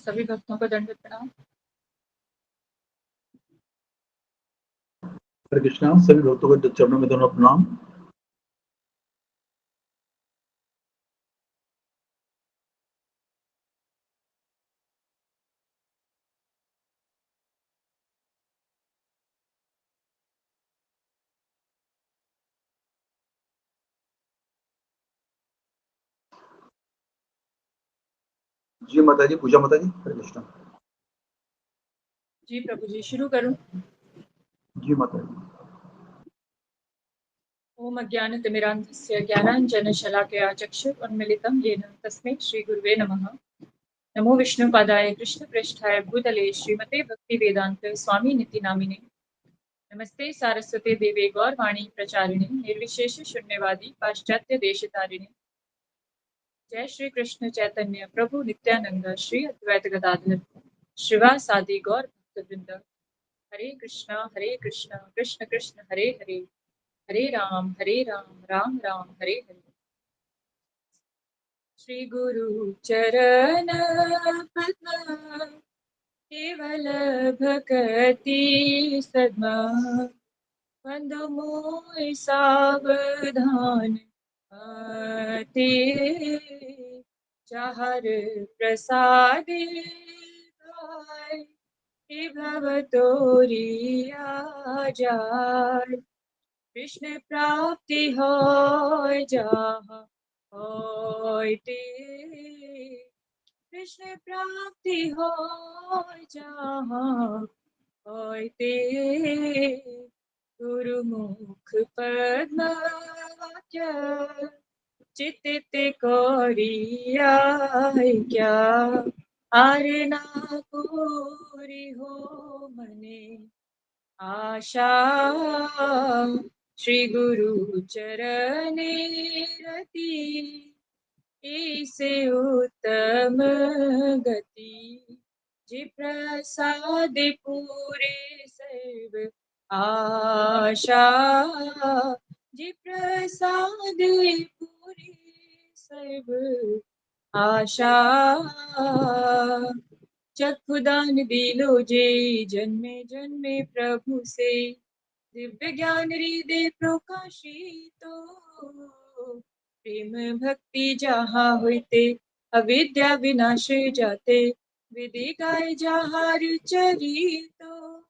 सभी भक्तों को दंडवत प्रणाम। हरे कृष्णा। सभी भक्तों को चरणों में दोनों प्रणाम। जी माता जी, पूजा माता जी। हरे कृष्णा। जी प्रभु जी, शुरू करूं? जी माता जी। ओम अज्ञानतिमिरान्धस्य ज्ञानाञ्जनशलाकया चक्षुरुन्मीलितं येन तस्मै श्रीगुरुवे नमः। नमो विष्णुपादाय कृष्णप्रेष्ठाय भूतले श्रीमते भक्तिवेदान्त स्वामिनिति नामिने। नमस्ते सारस्वते देवे गौरवाणी प्रचारिणे निर्विशेष शून्यवादी पाश्चात्य देशतारिणे। जय श्री कृष्ण चैतन्य प्रभु नित्यानंद श्री अद्वैत गदाधर श्रीवासादि गौर भक्तवृंद। हरे कृष्णा कृष्ण कृष्ण हरे हरे, हरे राम राम राम हरे हरे। श्री गुरु चरण पद्म केवल भक्ति सद्मा, बंधु मोहि सावधान ते चाहर प्रसादे भाई भव तोरिया जाय। कृष्ण प्राप्ति होय जहाँ होय ते, कृष्ण प्राप्ति होय जहाँ होय ते। गुरुमुख पद्म वाक्य चित्त कोरिया क्या, आरे ना पूरी हो मने आशा। श्री गुरु चरणे रति इसे उत्तम गति, जी प्रसाद पूरे सर्व आशा, जी प्रसाद पूरी सर्व आशा। चक्षुदान दिलो जे जन्मे जन्मे प्रभु से, दिव्य ज्ञान हृदय प्रकाशितो, प्रेम भक्ति जहाँ होते अविद्या विनाश जाते, विधि गाय जहाँ चरितो।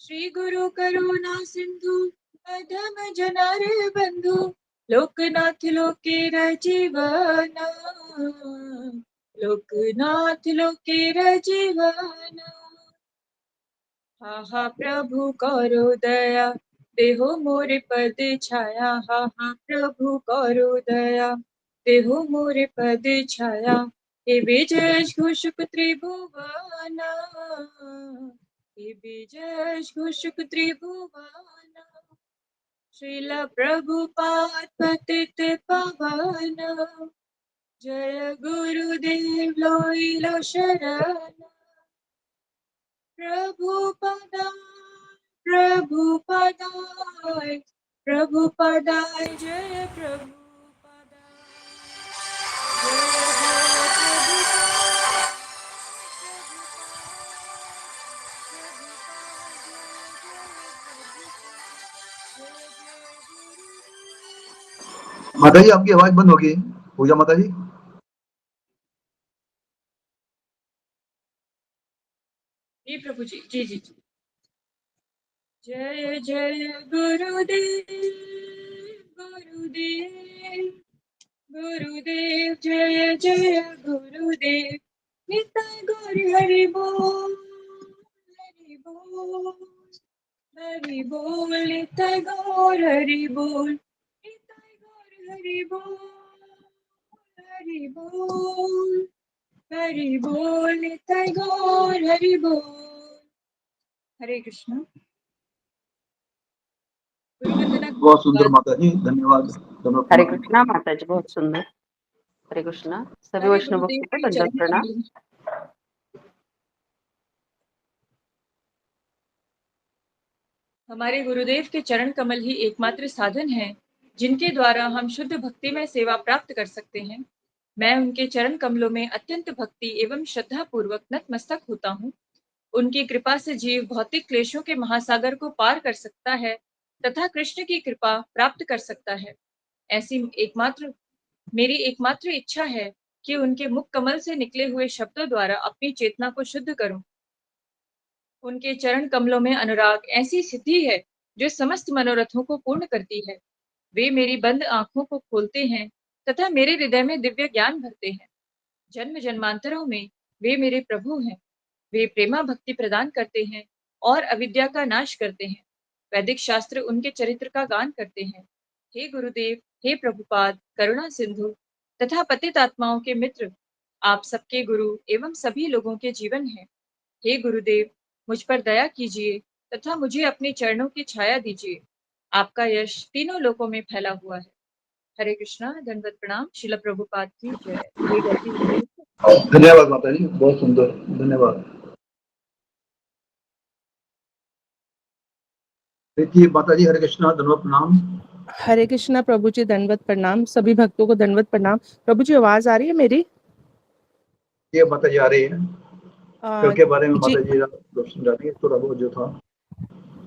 श्री गुरु करुणा सिंधु अधम जनार बंधु, लोकनाथ लोके रजीवना, लोकनाथ लोके रजीवना। हा हा प्रभु करो दया देहो मोरे पद छाया, हा हा प्रभु करो दया देहो मोरे पद छाया। हे विजय घोषक त्रिभुवना, हे विजय घोषक त्रिभुवना। श्रील प्रभुपाद पतित पावन, जय गुरुदेव लोइलो शरण। प्रभुपदाय प्रभुपदाय प्रभुपदाय जय प्रभुपदाय, माता जी आपकी आवाज बंद होगी। पूजा माता जी। जी प्रभु जी, जी जी जी। जय जय गुरुदेव गुरुदेव गुरुदेव, जय जय गुरुदेव। निताय गौर हरि बोल, हरि बोल, हरि बोल। निताय गौर हरि बोल, निताय गौर हरि बोल, हरि बोल, हरि बोल। निताय गौर हरि बोल। हरे कृष्ण। बहुत सुंदर माता जी, धन्यवाद। हरे कृष्णा माता जी, बहुत सुंदर। हरे कृष्णा। सभी वैष्णव गुरुदेव भक्तों को के दंडवत चरण प्रणाम। कमल। हमारे गुरुदेव के चरण कमल ही एकमात्र साधन है जिनके द्वारा हम शुद्ध भक्ति में सेवा प्राप्त कर सकते हैं। मैं उनके चरण कमलों में अत्यंत भक्ति एवं श्रद्धा पूर्वक नतमस्तक होता हूँ। उनकी कृपा से जीव भौतिक क्लेशों के महासागर को पार कर सकता है तथा कृष्ण की कृपा प्राप्त कर सकता है। ऐसी मेरी एकमात्र इच्छा है कि उनके मुख कमल से निकले हुए शब्दों द्वारा अपनी चेतना को शुद्ध करूं। उनके चरण कमलों में अनुराग ऐसी सिद्धि है जो समस्त मनोरथों को पूर्ण करती है। वे मेरी बंद आंखों को खोलते हैं तथा मेरे हृदय में दिव्य ज्ञान भरते हैं। जन्म जन्मांतरों में वे मेरे प्रभु हैं। वे प्रेमा भक्ति प्रदान करते हैं और अविद्या का नाश करते हैं। वैदिक शास्त्र उनके चरित्र का गान करते हैं। हे गुरुदेव, हे प्रभुपाद, करुणा सिंधु तथा पतित आत्माओं के मित्र, आप सबके गुरु एवं सभी लोगों के जीवन हैं। हे गुरुदेव, मुझ पर दया कीजिए तथा मुझे अपने चरणों की छाया दीजिए। आपका यश तीनों लोकों में फैला हुआ है। हरे कृष्णा, दंडवत प्रणाम। श्रील प्रभुपाद की जय। हे गौरी हरि। धन्यवाद माता जी, बहुत सुंदर, धन्यवाद। प्रीति माता जी, हरे कृष्णा, दंडवत प्रणाम। हरे कृष्णा प्रभु जी, दंडवत प्रणाम। सभी भक्तों को दंडवत प्रणाम। प्रभु जी, आवाज आ रही है मेरी? ये माता जी आ रही है। कल के बारे में जी माता जी रोशनी डाली है, थोड़ा बहुत जो था।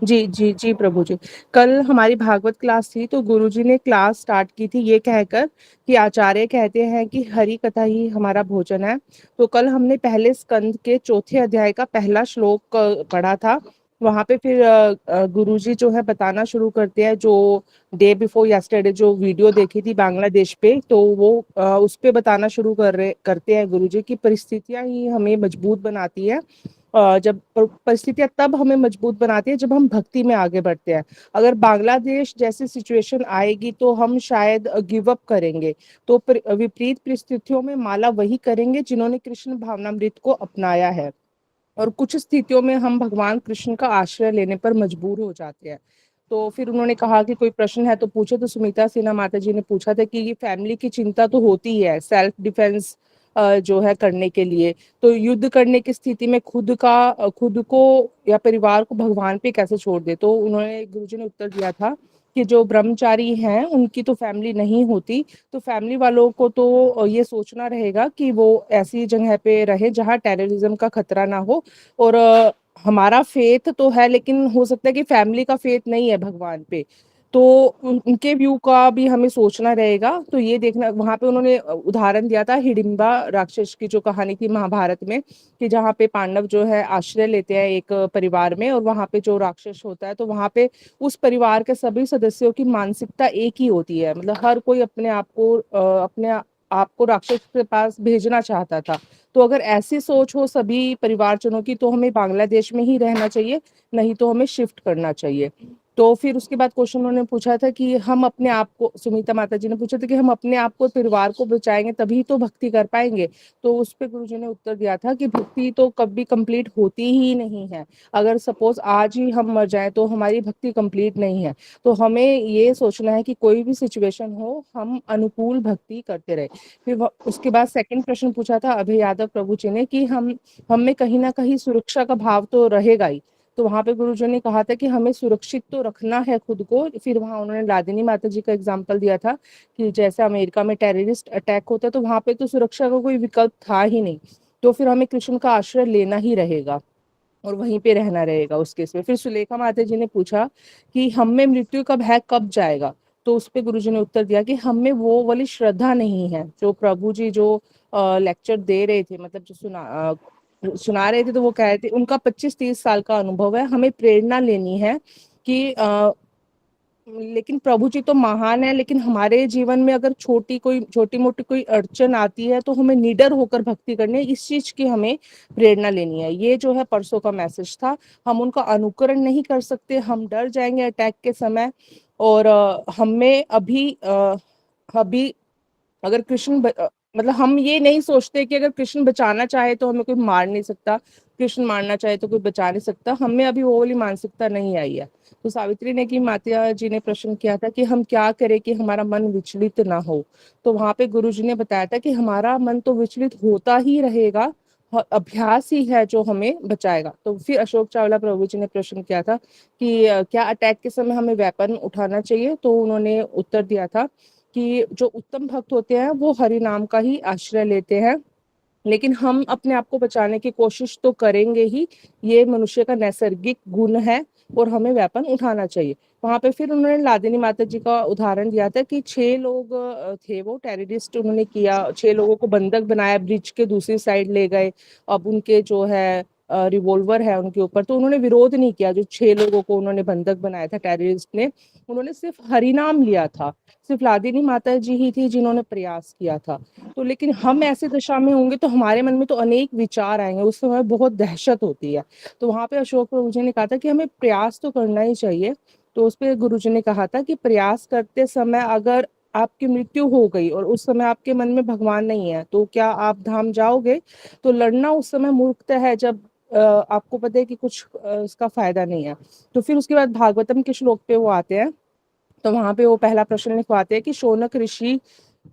जी जी जी प्रभु जी, कल हमारी भागवत क्लास थी तो गुरुजी ने क्लास स्टार्ट की थी ये कहकर कि आचार्य कहते हैं कि हरि कथा ही हमारा भोजन है। तो कल हमने पहले स्कंद के चौथे अध्याय का पहला श्लोक पढ़ा था। वहां पे फिर गुरुजी जो है बताना शुरू करते हैं, जो डे बिफोर यस्टरडे जो वीडियो देखी थी बांग्लादेश पे, तो वो उस पे बताना शुरू करते हैं गुरुजी की परिस्थितियां ही हमें मजबूत बनाती है। जब परिस्थितियां तब हमें मजबूत बनाती है जब हम भक्ति में आगे बढ़ते हैं। अगर बांग्लादेश जैसी सिचुएशन आएगी तो हम शायद गिव अप करेंगे। तो विपरीत परिस्थितियों में माला वही करेंगे जिन्होंने कृष्ण भावनामृत को अपनाया है। और कुछ स्थितियों में हम भगवान कृष्ण का आश्रय लेने पर मजबूर हो जाते हैं। तो फिर उन्होंने कहा कि कोई प्रश्न है तो पूछे। तो सुमिता सिन्हा माता जी ने पूछा था कि ये फैमिली की चिंता तो होती है सेल्फ डिफेंस जो है करने के लिए, तो युद्ध करने की स्थिति में खुद को या परिवार को भगवान पे कैसे छोड़ दे। तो उन्होंने गुरुजी ने उत्तर दिया था कि जो ब्रह्मचारी हैं उनकी तो फैमिली नहीं होती, तो फैमिली वालों को तो ये सोचना रहेगा कि वो ऐसी जगह पे रहे जहाँ टेररिज्म का खतरा ना हो। और हमारा फेथ तो है लेकिन हो सकता है कि फैमिली का फेथ नहीं है भगवान पे, तो उनके व्यू का भी हमें सोचना रहेगा। तो ये देखना, वहां पे उन्होंने उदाहरण दिया था हिडिंबा राक्षस की जो कहानी थी महाभारत में, कि जहाँ पे पांडव जो है आश्रय लेते हैं एक परिवार में, और वहां पे जो राक्षस होता है तो वहां पे उस परिवार के सभी सदस्यों की मानसिकता एक ही होती है। मतलब हर कोई अपने आप को राक्षस के पास भेजना चाहता था। तो अगर ऐसी सोच हो सभी परिवारजनों की तो हमें बांग्लादेश में ही रहना चाहिए, नहीं तो हमें शिफ्ट करना चाहिए। तो फिर उसके बाद क्वेश्चन उन्होंने पूछा था कि हम अपने आप को, सुनीता माता जी ने पूछा था कि हम अपने आप को परिवार को बचाएंगे तभी तो भक्ति कर पाएंगे। तो उस पे गुरुजी ने उत्तर दिया था कि भक्ति तो कभी कंप्लीट होती ही नहीं है। अगर सपोज आज ही हम मर जाएं तो हमारी भक्ति कंप्लीट नहीं है। तो हमें ये सोचना है कि कोई भी सिचुएशन हो हम अनुकूल भक्ति करते रहे। फिर उसके बाद सेकंड प्रश्न पूछा था अभय यादव प्रभु जी ने कि हम में कहीं ना कहीं सुरक्षा का भाव तो रहेगा ही। तो वहां पे गुरुजी ने कहा था कि हमें सुरक्षित तो रखना है खुद को। फिर वहां उन्होंने लादिनी माता जी का एग्जाम्पल दिया था कि जैसे अमेरिका में टेररिस्ट अटैक होता है तो वहां पे तो सुरक्षा का कोई विकल्प था ही नहीं। तो फिर हमें कृष्ण का आश्रय लेना ही रहेगा और वहीं पे रहना रहेगा उस केस में। फिर सुलेखा माता जी ने पूछा कि हम में मृत्यु का भय कब जाएगा। तो उस पे गुरुजी ने उत्तर दिया कि हम में वो वाली श्रद्धा नहीं है। जो प्रभु जी जो लेक्चर दे रहे थे, मतलब जो सुना रहे थे, तो वो कह रहे थे उनका 25-30 साल का अनुभव है, हमें प्रेरणा लेनी है कि लेकिन प्रभु जी तो महान है, लेकिन हमारे जीवन में अगर छोटी मोटी कोई अड़चन आती है तो हमें निडर होकर भक्ति करनी है। इस चीज की हमें प्रेरणा लेनी है। ये जो है परसों का मैसेज था। हम उनका अनुकरण नहीं कर सकते, हम डर जाएंगे अटैक के समय। और हमें अभी अगर मतलब हम ये नहीं सोचते कि अगर कृष्ण बचाना चाहे तो हमें कोई मार नहीं सकता, कृष्ण मारना चाहे तो कोई बचा नहीं सकता। हमें अभी वो वाली मानसिकता नहीं आई है। तो सावित्री ने की माता जी ने प्रश्न किया था कि हम क्या करें कि हमारा मन विचलित ना हो। तो वहां पे गुरु जी ने बताया था कि हमारा मन तो विचलित होता ही रहेगा, अभ्यास ही है जो हमें बचाएगा। तो फिर अशोक चावला प्रभु जी ने प्रश्न किया था कि क्या अटैक के समय हमें वेपन उठाना चाहिए। तो उन्होंने उत्तर दिया था कि जो उत्तम भक्त होते हैं वो हरि नाम का ही आश्रय लेते हैं, लेकिन हम अपने आप को बचाने की कोशिश तो करेंगे ही, ये मनुष्य का नैसर्गिक गुण है और हमें वेपन उठाना चाहिए। वहां पे फिर उन्होंने लादिनी माता जी का उदाहरण दिया था कि 6 लोग थे, वो टेररिस्ट उन्होंने किया, 6 लोगों को बंधक बनाया, ब्रिज के दूसरी साइड ले गए, अब उनके जो है रिवॉल्वर है उनके ऊपर, तो उन्होंने विरोध नहीं किया। जो 6 लोगों को उन्होंने बंधक बनाया था टेररिस्ट ने, उन्होंने सिर्फ हरिनाम लिया था। सिर्फ लादिनी माता जी ही थी जिन्होंने प्रयास किया था। तो लेकिन हम ऐसी दशा में होंगे तो हमारे मन में तो अनेक विचार आएंगे, उस समय बहुत दहशत होती है। तो वहां पे अशोक प्रभु जी ने कहा था कि हमें प्रयास तो करना ही चाहिए। तो उस पे गुरु जी ने कहा था कि प्रयास करते समय अगर आपकी मृत्यु हो गई और उस समय आपके मन में भगवान नहीं है, तो क्या आप धाम जाओगे? तो लड़ना उस समय मूर्खता है, जब आपको पता है कि कुछ उसका फायदा नहीं है। तो फिर उसके बाद भागवतम के श्लोक पे वो आते हैं, तो वहां पे वो पहला प्रश्न लिखवाते हैं कि शौनक ऋषि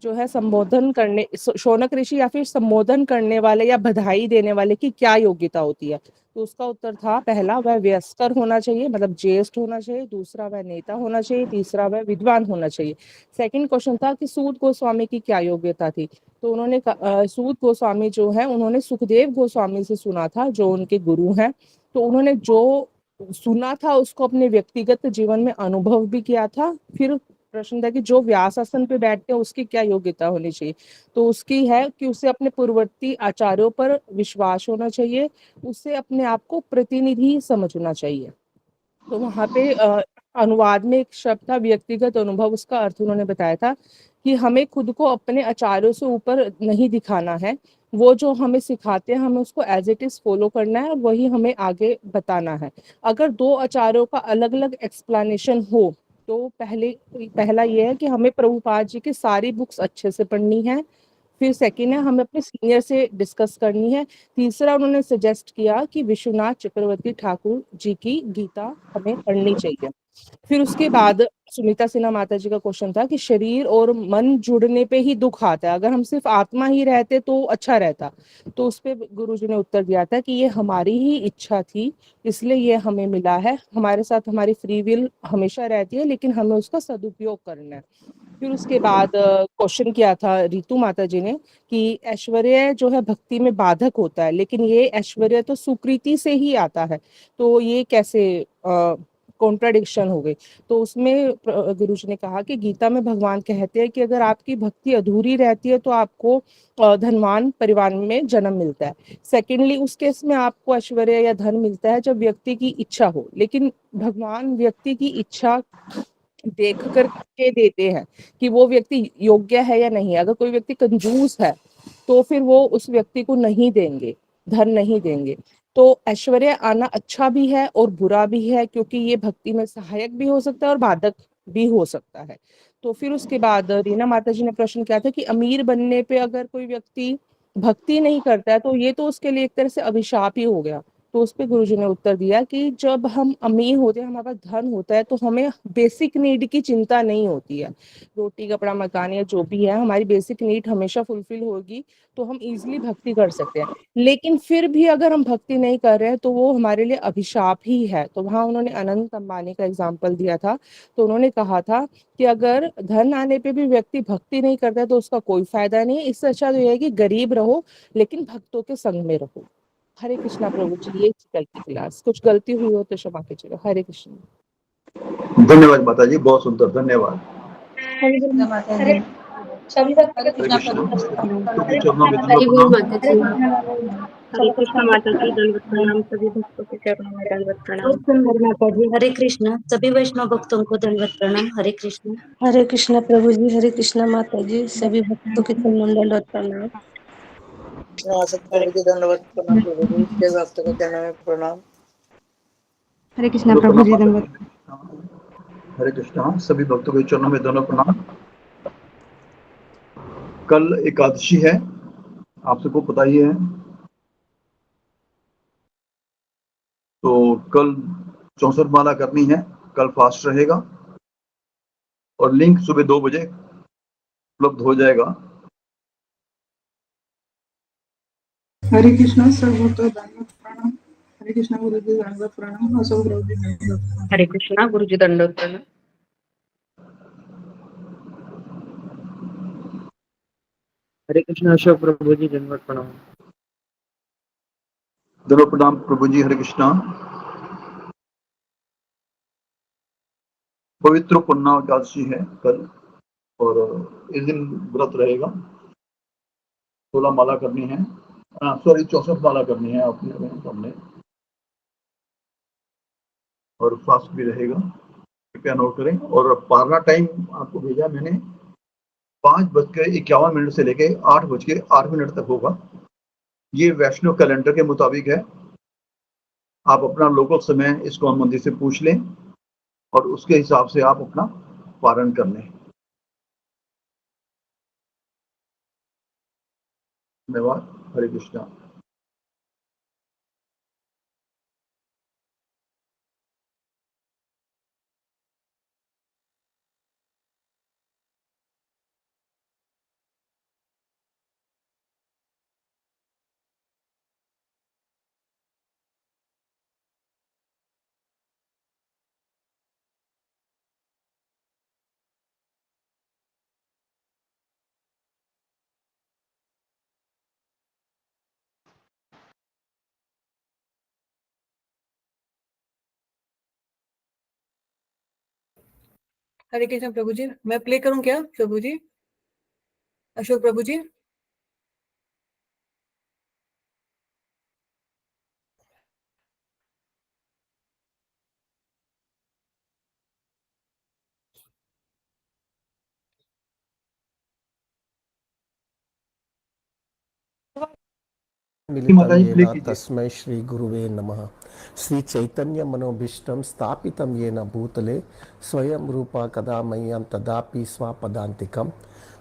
जो है संबोधन करने, शौनक ऋषि या फिर संबोधन करने वाले या बधाई देने वाले की क्या योग्यता होती है? तो उसका उत्तर था, पहला वह वयस्कर होना चाहिए, मतलब ज्येष्ठ होना चाहिए, दूसरा वह नेता होना चाहिए, तीसरा वह विद्वान होना चाहिए। सेकंड क्वेश्चन था कि सूत गोस्वामी की क्या योग्यता थी? तो उन्होंने सूत गोस्वामी जो है उन्होंने सुखदेव गोस्वामी से सुना था जो उनके गुरु हैं। तो उन्होंने जो सुना था उसको अपने व्यक्तिगत जीवन में अनुभव भी किया था। फिर प्रश्न था कि जो व्यास आसन पे बैठते हैं उसकी क्या योग्यता होनी चाहिए? तो उसकी है कि उसे अपने पूर्ववर्ती आचार्यों पर विश्वास होना चाहिए, उसे अपने आप को प्रतिनिधि समझना चाहिए। तो वहां पे अनुवाद में एक शब्द था व्यक्तिगत अनुभव, उसका अर्थ उन्होंने बताया था कि हमें खुद को अपने आचार्यों से ऊपर नहीं दिखाना है, वो जो हमें सिखाते हैं हमें उसको एज इट इज फॉलो करना है और वही हमें आगे बताना है। अगर 2 आचार्यों का अलग अलग एक्सप्लेनेशन हो तो पहला ये है कि हमें प्रभुपाद जी की सारी बुक्स अच्छे से पढ़नी है। फिर सेकंड है हमें अपने सीनियर से डिस्कस करनी है। तीसरा उन्होंने सजेस्ट किया कि विश्वनाथ चक्रवर्ती ठाकुर जी की गीता हमें पढ़नी चाहिए। फिर उसके बाद सुनीता सिन्हा माता जी का क्वेश्चन था कि शरीर और मन जुड़ने पे ही दुख आता है, अगर हम सिर्फ आत्मा ही रहते तो अच्छा रहता। तो उस पे गुरु जी ने उत्तर दिया था कि ये हमारी ही इच्छा थी, इसलिए ये हमें मिला है, हमारे साथ हमारी फ्री विल हमेशा रहती है, लेकिन हमें उसका सदुपयोग करना है। फिर उसके बाद क्वेश्चन किया था रितु माता जी ने कि ऐश्वर्य जो है भक्ति में बाधक होता है, लेकिन ये ऐश्वर्य तो सुकृति से ही आता है, तो ये कैसे कॉन्ट्राडिक्शन हो गई? तो उसमें गुरु जी ने कहा कि गीता में भगवान कहते हैं कि अगर आपकी भक्ति अधूरी रहती है तो आपको धनवान परिवार में जन्म मिलता है। सेकेंडली उस केस में आपको ऐश्वर्य या धन मिलता है जब व्यक्ति की इच्छा हो, लेकिन भगवान व्यक्ति की इच्छा देख कर के देते हैं कि वो व्यक्ति योग्य है या नहीं। अगर कोई व्यक्ति कंजूस है तो फिर वो उस व्यक्ति को नहीं देंगे, धन नहीं देंगे। तो ऐश्वर्य आना अच्छा भी है और बुरा भी है, क्योंकि ये भक्ति में सहायक भी हो सकता है और बाधक भी हो सकता है। तो फिर उसके बाद रीना माता जी ने प्रश्न किया था कि अमीर बनने पे अगर कोई व्यक्ति भक्ति नहीं करता है तो ये तो उसके लिए एक तरह से अभिशाप ही हो गया। तो उस पे गुरुजी ने उत्तर दिया कि जब हम अमीर होते हैं, हमारे पास धन होता है, तो हमें बेसिक नीड की चिंता नहीं होती है। रोटी कपड़ा मकान या जो भी है, हमारी बेसिक नीड हमेशा फुलफिल होगी, तो हम इजिली भक्ति कर सकते हैं। लेकिन फिर भी अगर हम भक्ति नहीं कर रहे हैं तो वो हमारे लिए अभिशाप ही है। तो वहां उन्होंने अनंत अंबानी का एग्जाम्पल दिया था। तो उन्होंने कहा था कि अगर धन आने पे भी व्यक्ति भक्ति नहीं करता है तो उसका कोई फायदा नहीं है, इससे अच्छा तो यह है कि गरीब रहो लेकिन भक्तों के संग में रहो। हरे कृष्णा प्रभु जी, ये कल की क्लास, कुछ गलती हुई हो तो क्षमा कीजिएगा। हरे कृष्ण। धन्यवाद माता जी, बहुत सुंदर, धन्यवाद। हरे सभी भक्त हरे कृष्णा कृष्ण। प्रभु तो हरे चरणों में कृष्णा दंडवत हरि बोल प्रणाम। माता जी। हरे सबको कृष्ण माता जी, दंडवत प्रणाम। सभी भक्तों के चरणों में दंडवत प्रणाम। बहुत सुंदर माता जी। हरे कृष्ण। सभी वैष्णव भक्तों को दंडवत प्रणाम। हरे कृष्ण। हरे कृष्णा प्रभु जी, हरे कृष्णा माता जी, सभी भक्तों के चरणों में दंडवत प्रणाम। प्रभु जी दंडवत प्रणाम। प्रभु जी के भक्त को चरणों में प्रणाम। हरे कृष्णा दो प्रभु प्रणाम जी, माता दंडवत। जी। हरे कृष्णा, सभी भक्तों के चरणों में दोनों प्रणाम। कल एकादशी है, आप सबको पता ही है। तो कल 64 माला करनी है, कल फास्ट रहेगा और लिंक सुबह 2 बजे उपलब्ध हो जाएगा। हरे कृष्णा सर्वतो दंडवत प्रणाम। हरे कृष्णा गुरु जी दंडवत प्रणाम। असो प्रभु जी दंडवत प्रणाम। हरे कृष्णा गुरु जी, दंडवत प्रणाम। हरे कृष्ण अशोक प्रभु जी, दंडवत प्रणाम। दंडवत प्रणाम प्रभु जी। हरे कृष्णा। पवित्र पूर्णिमा एकादशी है कल, और इस दिन व्रत रहेगा। 16 माला करनी है, सॉरी 64 माला करनी है अपने हमने, और फास्ट भी रहेगा। कृपया नोट करें। और पारना टाइम आपको भेजा मैंने, 5:51 से लेके 8:08 तक होगा। ये वैष्णव कैलेंडर के मुताबिक है। आप अपना लोकल समय इस्कॉन मंदिर से पूछ लें और उसके हिसाब से आप अपना पारण कर लें। धन्यवाद। हरे कृष्णा। हरे कृष्ण प्रभु जी, मैं प्ले करूं क्या प्रभु जी? अशोक प्रभु जी, माता मिलितं जी प्ले येन कीजिए। तस्मै श्री गुरुवे नमः। श्री चैतन्य मनोभीष्टं स्थापितं येन भूतले स्वयं रूपा कदा मह्यं तदापि स्वापदान्तिकं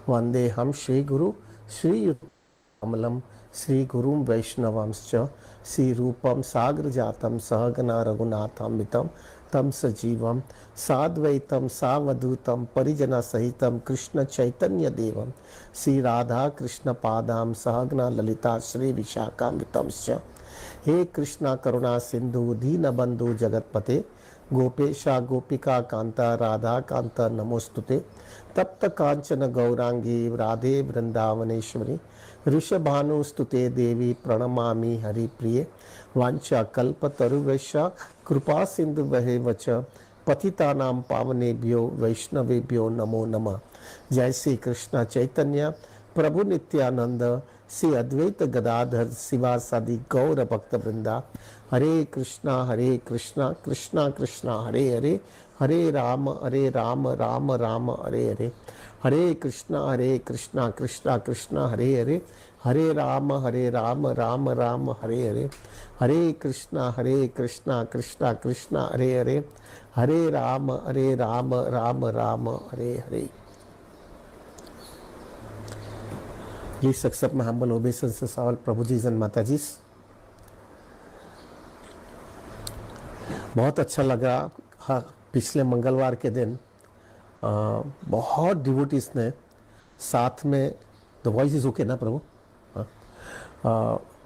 वन्देऽहं श्रीगुरु श्रीयुतकमलं श्रीगुरुं वैष्णवांश्च श्रीरूपं साग्रजातं सहगना रघुनाथान्वितं तं सजीवं साद्वैतं सावधूतं परिजनसहितं कृष्ण चैतन्यदेवं श्री राधा कृष्ण पादां सहगना ललिता श्री विशाखान्वितंश्च। हे कृष्णा करुणा सिंधु दीनबंधु जगतपते गोपेशा गोपिका कांता राधा कांता नमोस्तुते। तप्त कांचन गौरांगी राधे वृंदावनेश्वरी ऋषभानुस्तुते देवी प्रणमामि हरिप्रिये। वांछा कल्पतरुवैश्य कृपा सिंधु वच पतितानां पावनेभ्यो वैष्णवेभ्यो नमो नमः। जय श्री कृष्ण चैतन्य प्रभु नित्यानंद श्री अद्वैत गदाधर शिवासादि गौर भक्त वृंदा। हरे कृष्णा कृष्णा कृष्णा हरे हरे, हरे राम राम राम हरे हरे। हरे कृष्णा कृष्णा कृष्णा हरे हरे, हरे राम राम राम हरे हरे। हरे कृष्णा कृष्णा कृष्णा हरे हरे, हरे Ram Ram Ram Hare Hare. Please accept my humble obeisances, all Prabhujis and Matajis. बहुत अच्छा लगा। हाँ, पिछले मंगलवार के दिन बहुत डिवोटीज ने साथ में, द वॉइस इज ओके ना प्रभु?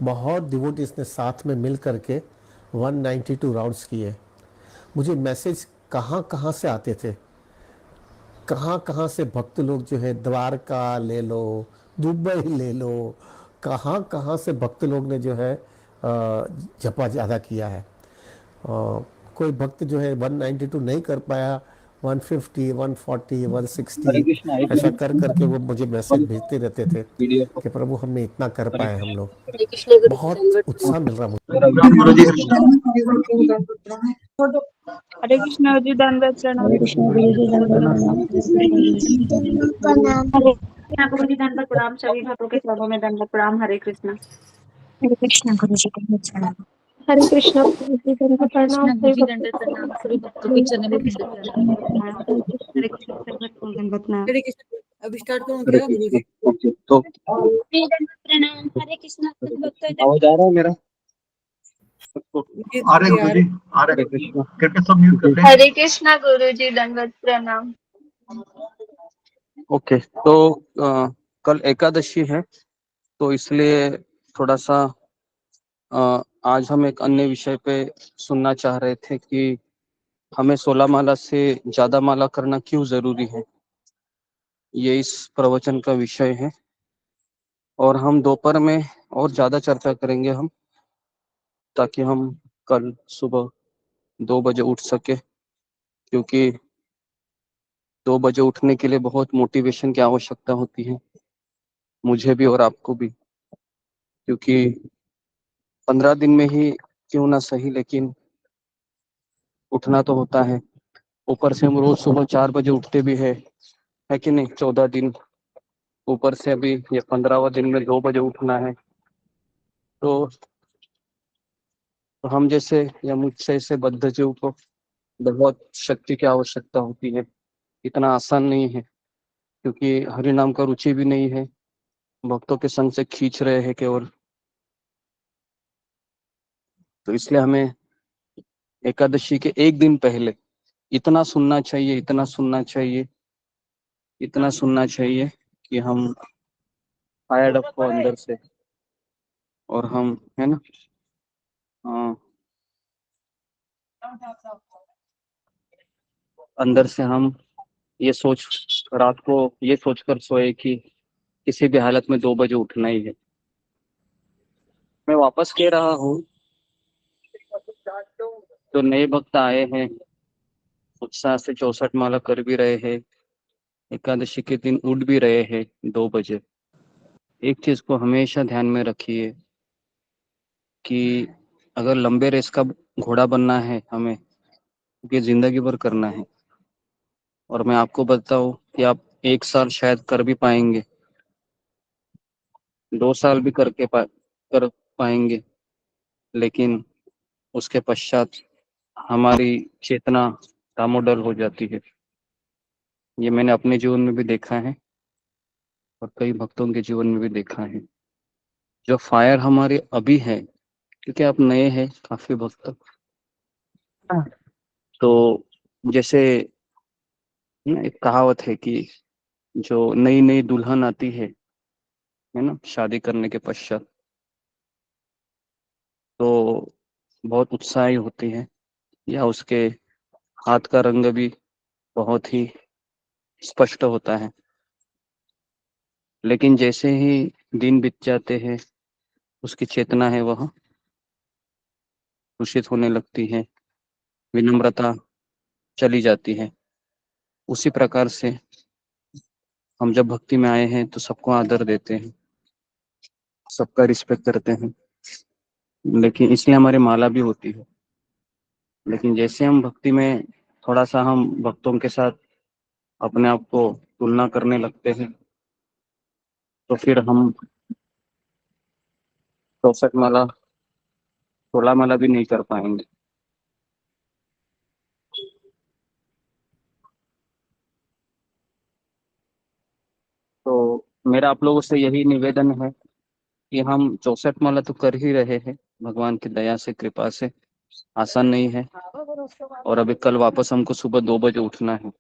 बहुत डिवोटीज ने साथ में मिल करके 192 राउंड्स किए। मुझे मैसेज कहाँ कहाँ से आते थे, कहाँ कहाँ से भक्त लोग जो है, द्वारका ले लो, दुबई ले लो, कहाँ कहाँ से भक्त लोग ने जो है जपा ज़्यादा किया है। कोई भक्त जो है 192 नहीं कर पाया, 150, 140, 160 ऐसा कर करके वो मुझे मैसेज भेजते रहते थे कि प्रभु हमने इतना कर पाए हम लोग। हरे कृष्ण गुरु जी, बहुत दंडवत उत्साह मिल रहा मुझे। गुरु जी हरे कृष्ण जी, दंडवत प्रणाम। हरे कृष्ण गुरु जी दंडवत प्रणाम। हरे कृष्णा गुरु जी, दंडवत प्रणाम। सभी भक्तों के चरणों में दंडवत प्रणाम। हरे कृष्णा। हरे कृष्ण गुरु जी दंडवत प्रणाम। हरे कृष्ण गुरु जी दंडवत हरे प्रणाम। कृष्ण गुरु सभी जी भक्तों दंडवत को प्रणाम, सभी भक्तों के चरण में दंडवत प्रणाम। हरे कृष्ण। हरे कृष्ण दंडवत प्रणाम। हरे कृष्ण। अभी स्टार्ट करूं क्या गुरु जी? तो जी दंडवत प्रणाम। हरे कृष्ण सब भक्तों आवाज आ रहा है मेरा? आ रहे गुरु जी, आ रहे। कृष्ण। कृपया सब म्यूट कर लें। हरे कृष्ण गुरु जी, दंडवत प्रणाम। ओके, तो कल एकादशी है, तो इसलिए थोड़ा सा आज हम एक अन्य विषय पे सुनना चाह रहे थे कि हमें 16 माला से ज्यादा माला करना क्यों जरूरी है। ये इस प्रवचन का विषय है। और हम दोपहर में और ज़्यादा चर्चा करेंगे हम, ताकि हम कल सुबह 2 बजे उठ सके, क्योंकि 2 बजे उठने के लिए बहुत मोटिवेशन की आवश्यकता होती है, मुझे भी और आपको भी, क्योंकि 15 दिन में ही क्यों ना सही, लेकिन उठना तो होता है। ऊपर से हम रोज सुबह 4 बजे उठते भी है कि नहीं? 14 दिन, ऊपर से अभी ये 15वां दिन में 2 बजे उठना है। तो हम जैसे या मुझसे ऐसे बद्ध जीव को बहुत शक्ति की आवश्यकता होती है। इतना आसान नहीं है, क्योंकि हरि नाम का रुचि भी नहीं है, भक्तों के संग से खींच रहे हैं केवल। तो इसलिए हमें एकादशी के एक दिन पहले इतना सुनना चाहिए, इतना सुनना चाहिए, इतना सुनना चाहिए कि हम फायर्ड अप हो अंदर से, और हम, है ना, अंदर से हम ये सोच, रात को ये सोचकर सोए कि किसी भी हालत में 2 बजे उठना ही है। मैं वापस कह रहा हूँ, जो नए भक्त आए हैं, उत्साह से 64 माला कर भी रहे हैं, एकादशी के दिन उठ भी रहे हैं 2 बजे, एक चीज को हमेशा ध्यान में रखिए कि अगर लंबे रेस का घोड़ा बनना है हमें, ये जिंदगी भर करना है। और मैं आपको बताऊं कि आप 1 साल शायद कर भी पाएंगे, 2 साल भी कर पाएंगे, लेकिन उसके पश्चात हमारी चेतना डामाडोल हो जाती है। ये मैंने अपने जीवन में भी देखा है और कई भक्तों के जीवन में भी देखा है। जो फायर हमारे अभी है, क्योंकि आप नए हैं काफी भक्त, तो जैसे ना एक कहावत है कि जो नई नई दुल्हन आती है ना, शादी करने के पश्चात, तो बहुत उत्साही होती है, या उसके हाथ का रंग भी बहुत ही स्पष्ट होता है। लेकिन जैसे ही दिन बीत जाते हैं, उसकी चेतना है वह दूषित होने लगती है, विनम्रता चली जाती है। उसी प्रकार से हम जब भक्ति में आए हैं तो सबको आदर देते हैं, सबका रिस्पेक्ट करते हैं, लेकिन इसलिए हमारी माला भी होती है। लेकिन जैसे हम भक्ति में थोड़ा सा हम भक्तों के साथ अपने आप को तुलना करने लगते हैं, तो फिर हम 64 माला 16 माला भी नहीं कर पाएंगे। तो मेरा आप लोगों से यही निवेदन है कि हम 64 माला तो कर ही रहे हैं, भगवान की दया से, कृपा से। आसान नहीं है, और अभी कल वापस हमको सुबह 2 बजे उठना है।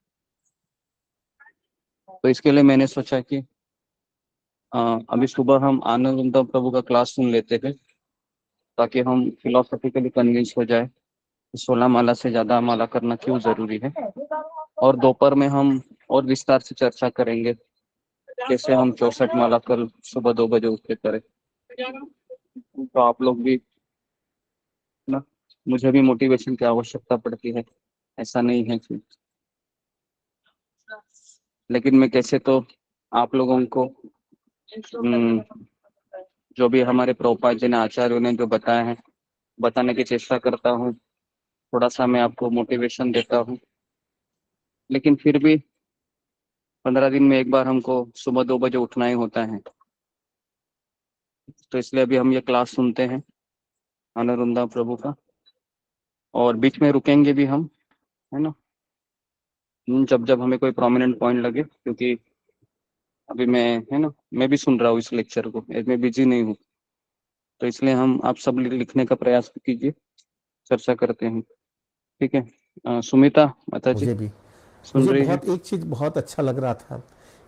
तो इसके लिए मैंने सोचा कि अभी सुबह हम आनंद प्रभु का क्लास सुन लेते हैं, ताकि हम फिलोसॉफिकली कन्विंस हो जाए 16 माला से ज्यादा माला करना क्यों जरूरी है। और दोपहर में हम और विस्तार से चर्चा करेंगे कैसे हम 64 माला कल सुबह 2 बजे उठ के करें। तो आप लोग भी ना, मुझे भी मोटिवेशन की आवश्यकता पड़ती है, ऐसा नहीं है कि, लेकिन मैं कैसे तो आप लोगों को जो भी हमारे प्रभुपाद जी ने, आचार्यों ने जो बताया है, बताने की चेष्टा करता हूँ। थोड़ा सा मैं आपको मोटिवेशन देता हूँ, लेकिन फिर भी 15 दिन में एक बार हमको सुबह 2 बजे उठना ही होता है। तो इसलिए अभी हम ये क्लास सुनते हैं अनुरुंधा प्रभु का, और बीच में रुकेंगे भी हम, है ना, जब जब हमें कोई प्रोमिनेंट पॉइंट लगे, क्योंकि अभी मैं, है ना, मैं भी सुन रहा हूँ इस लेक्चर को, मैं बिजी नहीं हूँ। तो इसलिए हम आप सब लिखने का प्रयास कीजिए, चर्चा करते हैं, ठीक है। सुमिता माता जी मुझे भी, सुन मुझे रही है? बहुत एक चीज बहुत अच्छा लग रहा था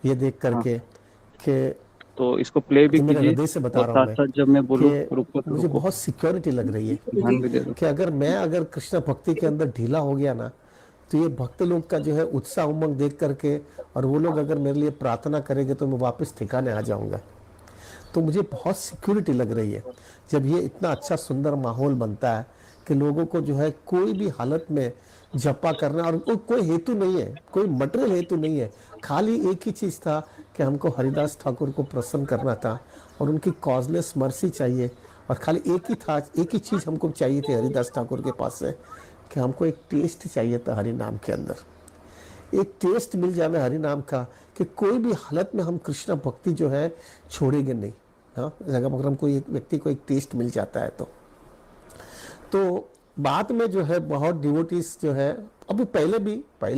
ये देख करके कि, तो इसको प्ले भी मेरे कीजिए, हृदय से बता और रहा हूँ साथ मैं साथ जब मैं बोलूँ रुको तो मुझे रुको, बहुत सिक्योरिटी लग रही है ध्यान भी दे दो। कि अगर कृष्ण भक्ति के अंदर ढीला हो गया ना, तो ये भक्त लोग का जो है उत्साह उमंग देख करके, और वो लोग अगर मेरे लिए प्रार्थना करेंगे तो मैं वापस ठिकाने आ जाऊंगा। तो मुझे बहुत सिक्योरिटी लग रही है जब ये इतना अच्छा सुंदर माहौल बनता है कि लोगों को जो है कोई भी हालत में जपा करना, और कोई हेतु नहीं है, कोई मटेरियल हेतु नहीं है, खाली एक ही चीज़ था कि हमको हरिदास ठाकुर को प्रसन्न करना था और उनकी कॉजलेस मर्सी चाहिए। और खाली एक ही था, एक ही चीज़ हमको चाहिए थी हरिदास ठाकुर के पास से कि हमको एक टेस्ट चाहिए था हरि नाम के अंदर, एक टेस्ट मिल जाए हरि नाम का कि कोई भी हालत में हम कृष्ण भक्ति जो है छोड़ेंगे नहीं। हाँ, अगर हमको एक व्यक्ति को एक टेस्ट मिल जाता है तो बाद में जो है बहुत डिवोटीज जो है, अभी पहले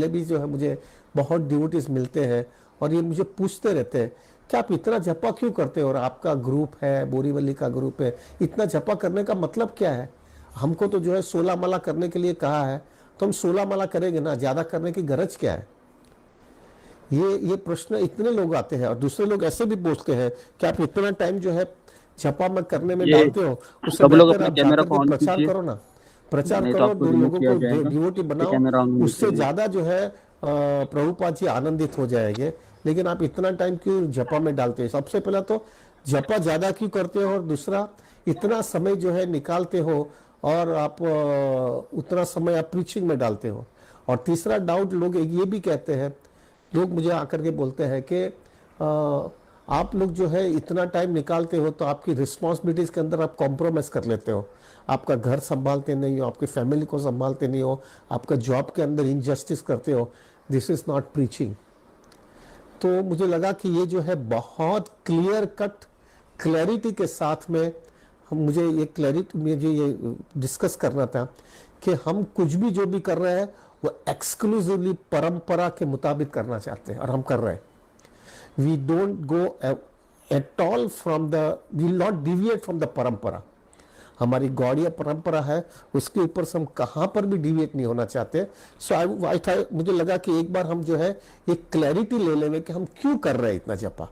भी जो है मुझे बहुत डिवोटीज मिलते हैं और ये मुझे पूछते रहते हैं कि आप इतना जपा क्यों करते हो, और आपका ग्रुप है, बोरीवली का ग्रुप है, इतना जपा करने का मतलब क्या है? हमको तो जो है 16 माला करने के लिए कहा है, तो हम 16 माला करेंगे ना, ज्यादा करने की गरज क्या है? ये प्रश्न इतने लोग आते हैं। और दूसरे लोग ऐसे भी पूछते हैं कि आप इतना टाइम जो है जपा में करने में डालते हो, उससे बेहतर आप जाकर के प्रचार करो ना, प्रचार करो, दो लोगों को डिवोटी बनाओ, उससे ज्यादा जो है प्रभुपाद जी आनंदित हो जाएंगे। लेकिन आप इतना टाइम क्यों जपा में डालते हो? सबसे पहला तो जपा ज्यादा क्यों करते हो, और दूसरा इतना समय जो है निकालते हो और आप उतना समय आप प्रीचिंग में डालते हो। और तीसरा डाउट लोग ये भी कहते हैं, लोग मुझे आकर के बोलते हैं कि आप लोग जो है इतना टाइम निकालते हो तो आपकी रिस्पॉन्सिबिलिटीज के अंदर आप कॉम्प्रोमाइज कर लेते हो, आपका घर संभालते नहीं हो, आपकी फैमिली को संभालते नहीं हो, आपका जॉब के अंदर इनजस्टिस करते हो। This is not preaching. तो मुझे लगा कि ये जो है बहुत क्लियर कट क्लैरिटी के साथ में मुझे ये डिस्कस करना था कि हम कुछ भी जो भी कर रहे हैं वो एक्सक्लूसिवली परंपरा के मुताबिक करना चाहते हैं, और हम कर रहे हैं। We don't go at all from the, we will not deviate from the परंपरा। हमारी गौड़ीय परंपरा है, उसके ऊपर से हम कहाँ पर भी डिविएट नहीं होना चाहते। सो मुझे लगा कि एक बार हम जो है ये क्लैरिटी ले लेंगे कि हम क्यों कर रहे हैं इतना जपा,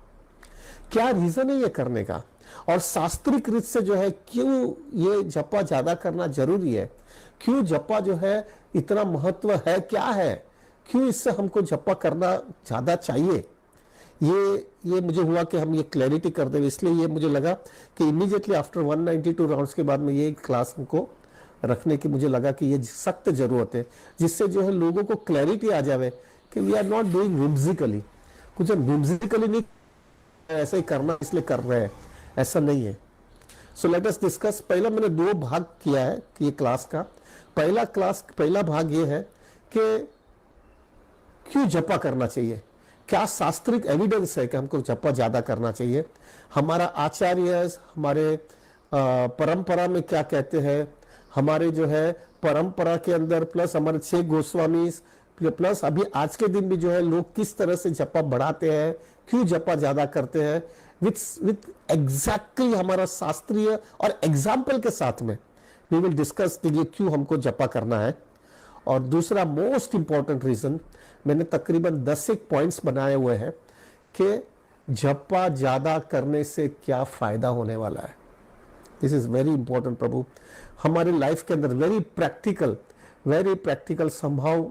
क्या रीजन है ये करने का, और शास्त्रिक रीत से जो है क्यों ये जपा ज्यादा करना जरूरी है, क्यों जपा जो है इतना महत्व है, क्या है, क्यों इससे हमको जपा करना ज्यादा चाहिए। ये मुझे हुआ कि हम ये क्लैरिटी कर दें, इसलिए ये मुझे लगा कि इमीडिएटली आफ्टर 192 राउंड्स के बाद में ये क्लास को रखने की मुझे लगा कि ये सख्त जरूरत है, जिससे जो है लोगों को क्लैरिटी आ जावे कि वी आर नॉट डूइंग व्हिम्सिकली, कुछ व्हिम्सिकली नहीं ऐसे ही करना इसलिए कर रहे हैं, ऐसा नहीं है। So let us discuss. पहला मैंने 2 भाग किया है कि ये क्लास का पहला भाग ये है कि क्यों जपा करना चाहिए, क्या शास्त्रिक एविडेंस है कि हमको जपा ज्यादा करना चाहिए, हमारा आचार्य हमारे परंपरा में क्या कहते हैं, हमारे जो है परंपरा के अंदर प्लस हमारे 6 गोस्वामी प्लस अभी आज के दिन भी जो है लोग किस तरह से जपा बढ़ाते हैं, क्यों जपा ज्यादा करते हैं, विथ एग्जैक्टली हमारा शास्त्रीय और एग्जाम्पल के साथ में वी विल डिस्कस कि क्यों हमको जपा करना है। और दूसरा मोस्ट इंपॉर्टेंट रीजन, मैंने तकरीबन 10 पॉइंट्स बनाए हुए हैं कि जपा ज्यादा करने से क्या फायदा होने वाला है। दिस इज वेरी इंपॉर्टेंट प्रभु, हमारे लाइफ के अंदर वेरी प्रैक्टिकल संभव।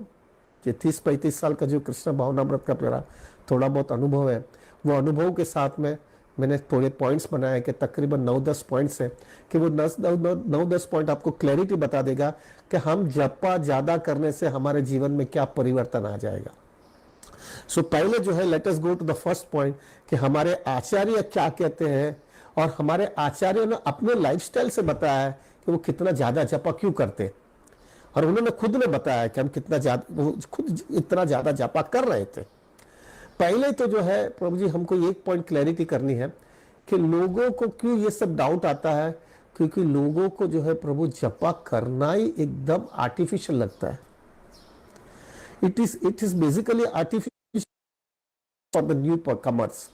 ये 30-35 साल का जो कृष्ण भावनामृत का मेरा थोड़ा बहुत अनुभव है, वो अनुभव के साथ में मैंने थोड़े पॉइंट्स बनाए कि तकरीबन 9-10 पॉइंट्स है कि वो 9-10 पॉइंट आपको क्लैरिटी बता देगा कि हम जपा ज्यादा करने से हमारे जीवन में क्या परिवर्तन आ जाएगा। सो पहले जो है let us go to the first point कि हमारे आचार्य क्या कहते हैं, और हमारे आचार्य ने अपने लाइफस्टाइल से बताया है कि वो कितना ज्यादा जपा क्यों करते, और उन्होंने खुद ने बताया कि हम कितना ज्यादा, खुद इतना ज्यादा जपा कर रहे थे। पहले तो जो है प्रभु जी हमको एक पॉइंट क्लैरिटी करनी है कि लोगों को क्यों ये सब डाउट आता है, क्योंकि लोगों को जो है प्रभु जपा करना ही एकदम आर्टिफिशियल लगता है। It is basically artificial for the new commerce.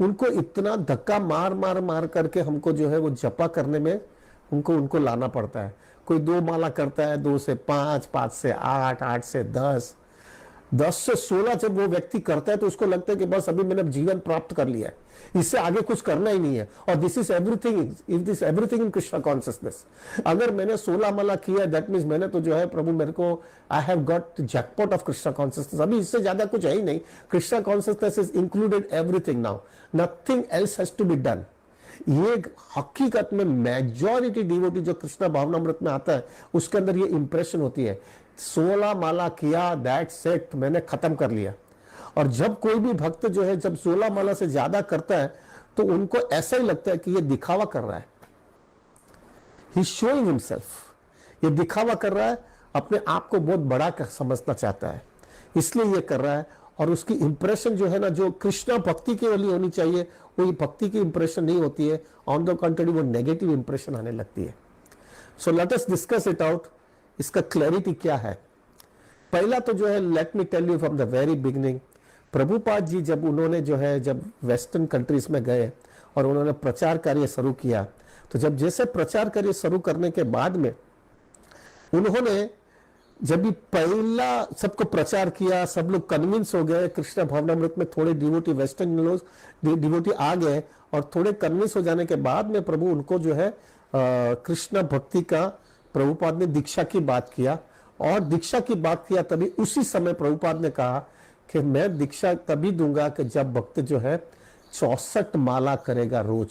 उनको इतना धक्का मार करके हमको जो है वो जपा करने में उनको लाना पड़ता है। कोई 2 माला करता है, 2 से 5, 5 से 8, 8 से 10, 10 से 16 जब वो व्यक्ति करता है तो उसको लगता है कि बस अभी मैंने जीवन प्राप्त कर लिया है, इससे आगे कुछ करना ही नहीं है। और this is everything in Krishna consciousness. अगर मैंने 16 माला किया दैट मीन्स मैंने तो जो है प्रभु मेरे को I have got jackpot of Krishna consciousness, अभी इससे ज्यादा कुछ है ही नहीं। Krishna consciousness is included everything now, nothing else has to be done. ये हकीकत में मेजॉरिटी डिवोटी जो कृष्णा भावनामृत में आता है उसके अंदर ये इंप्रेशन होती है, 16 माला किया, दैट्स इट, मैंने खत्म कर लिया। और जब कोई भी भक्त जो है जब 16 माला से ज्यादा करता है तो उनको ऐसा ही लगता है कि ये दिखावा कर रहा है, ही शोइंग हिमसेल्फ, ये दिखावा कर रहा है, अपने आप को बहुत बड़ा समझना चाहता है, इसलिए ये कर रहा है। और उसकी इंप्रेशन जो है ना, जो कृष्णा भक्ति के लिए होनी चाहिए, वो ये भक्ति की इंप्रेशन नहीं होती है, ऑन द कंट्री वो नेगेटिव इंप्रेशन आने लगती है। So let us discuss it out, इसका क्लैरिटी क्या है। पहला तो जो है, let me tell you from the very beginning, Prabhupada ji जब उन्होंने जो है जब वेस्टर्न कंट्रीज में गए और उन्होंने प्रचार कार्य शुरू किया, तो जब जैसे प्रचार कार्य शुरू करने के बाद में उन्होंने जब भी पहला सबको प्रचार किया, सब लोग कन्विंस हो गए, कृष्ण भावनामृत में थोड़े डिवोटी वेस्टर्न लोग डिवोटी आ गए और थोड़े कन्विंस हो जाने के बाद में प्रभु उनको जो है कृष्ण भक्ति का प्रभुपाद ने दीक्षा की बात किया। और दीक्षा की बात किया तभी उसी समय प्रभुपाद ने कहा कि मैं दीक्षा तभी दूंगा कि जब भक्त जो है 64 माला करेगा रोज।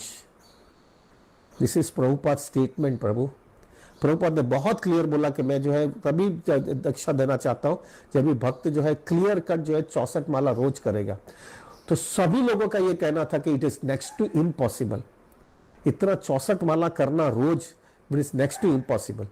This is Prabhupada statement. Prabhupada ने बहुत क्लियर बोला कि मैं जो है तभी दीक्षा देना चाहता हूं जब भी भक्त जो है क्लियर कट जो है 64 माला रोज करेगा। तो सभी लोगों का ये कहना था कि it is next to impossible, इतना 64 माला करना रोज it is next to impossible.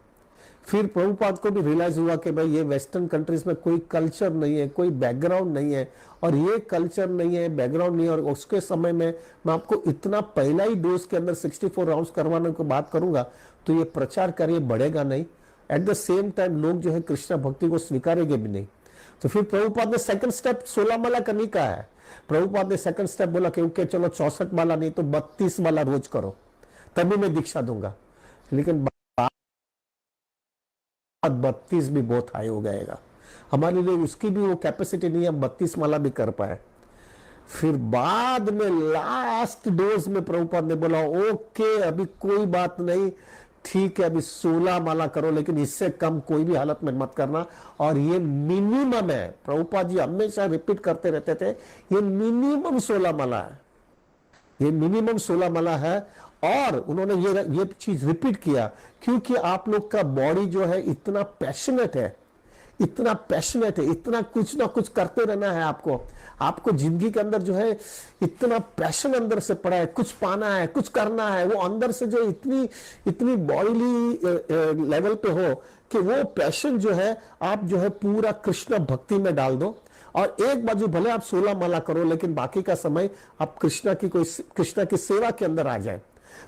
फिर प्रभुपाद को भी रियलाइज हुआ कि भाई ये वेस्टर्न कंट्रीज में कोई कल्चर नहीं है, कोई बैकग्राउंड नहीं है, और ये कल्चर नहीं है, बैकग्राउंड नहीं है, और उसके समय में मैं आपको इतना पहला ही डोज के अंदर 64 राउंड्स करवाने को बात करूंगा तो ये प्रचार कार्य बढ़ेगा नहीं। एट द सेम टाइम लोग जो है कृष्ण भक्ति को स्वीकारेंगे भी नहीं। तो फिर प्रभुपाद ने सेकंड स्टेप 16 माला करने का है। प्रभुपाद ने सेकंड स्टेप बोला कि चलो 64 माला नहीं तो 32 माला रोज करो, तभी मैं दीक्षा दूंगा। लेकिन 32 भी बहुत हाई हो जाएगा, हमारे लिए उसकी भी वो कैपेसिटी नहीं है, 32 माला भी कर पाए। फिर बाद में लास्ट डोज में प्रभुपाद ने बोला ओके अभी कोई बात नहीं, ठीक है अभी 16 माला करो, लेकिन इससे कम कोई भी हालत में मत करना। और ये मिनिमम है, प्रभुपाद जी हमेशा रिपीट करते रहते थे, ये मिनिमम 16 माला है, ये मिनिमम 16 माला है। और उन्होंने ये चीज रिपीट किया क्योंकि आप लोग का बॉडी जो है इतना पैशनेट है, इतना पैशनेट है, इतना कुछ ना कुछ करते रहना है आपको जिंदगी के अंदर जो है इतना पैशन अंदर से पड़ा है, कुछ पाना है, कुछ करना है, वो अंदर से जो इतनी बॉडीली लेवल पे हो कि वो पैशन जो है आप जो है पूरा कृष्ण भक्ति में डाल दो। और एक बाजू भले आप 16 माला करो लेकिन बाकी का समय आप कृष्ण की सेवा के अंदर आ जाए।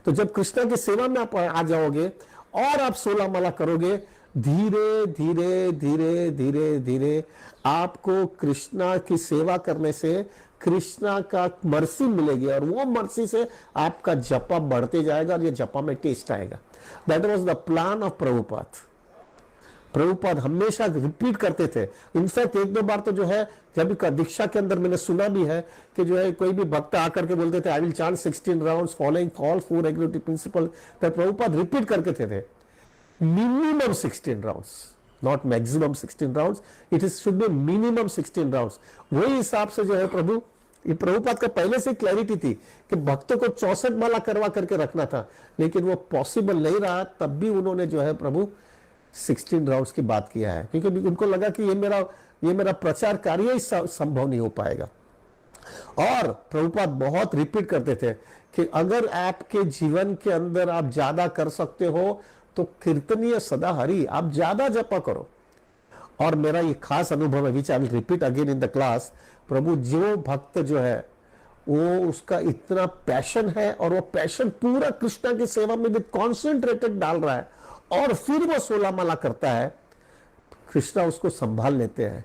तो जब कृष्ण की सेवा में आप आ जाओगे और आप 16 माला करोगे, धीरे धीरे धीरे धीरे धीरे आपको कृष्णा की सेवा करने से कृष्णा का मर्सी मिलेगी और वो मर्सी से आपका जपा बढ़ते जाएगा और ये जपा में टेस्ट आएगा। That was the plan of Prabhupada हमेशा रिपीट करते थे। इनफैक्ट एक दो बार तो जो है जब दीक्षा के अंदर मैंने सुना भी है कि जो है कोई भी भक्त आकर के बोलते थे I will chant 16 rounds following all 4 regulatory principle, तो प्रभुपाद रिपीट करके थे minimum 16 rounds, not maximum 16 rounds, it is should be minimum 16 rounds। वही हिसाब से जो है प्रभुपाद का पहले से क्लैरिटी थी कि भक्तों को 64 माला करवा करके रखना था, लेकिन वो पॉसिबल नहीं रहा, तब भी उन्होंने जो है प्रभु 16 राउंड्स की बात किया है क्योंकि उनको लगा कि ये मेरा प्रचार कार्य ही संभव नहीं हो पाएगा। और प्रभुपाद बहुत रिपीट करते थे कि अगर आपके जीवन के अंदर आप ज्यादा कर सकते हो तो कीर्तनीय सदा हरि, आप ज्यादा जपा करो। और मेरा ये खास अनुभव है which I will repeat again in the class, प्रभु जो भक्त जो है वो उसका इतना पैशन है और वो पैशन पूरा कृष्णा की सेवा में भी कॉन्सेंट्रेटेड डाल रहा है और फिर वो 16 माला करता है, कृष्णा उसको संभाल लेते हैं।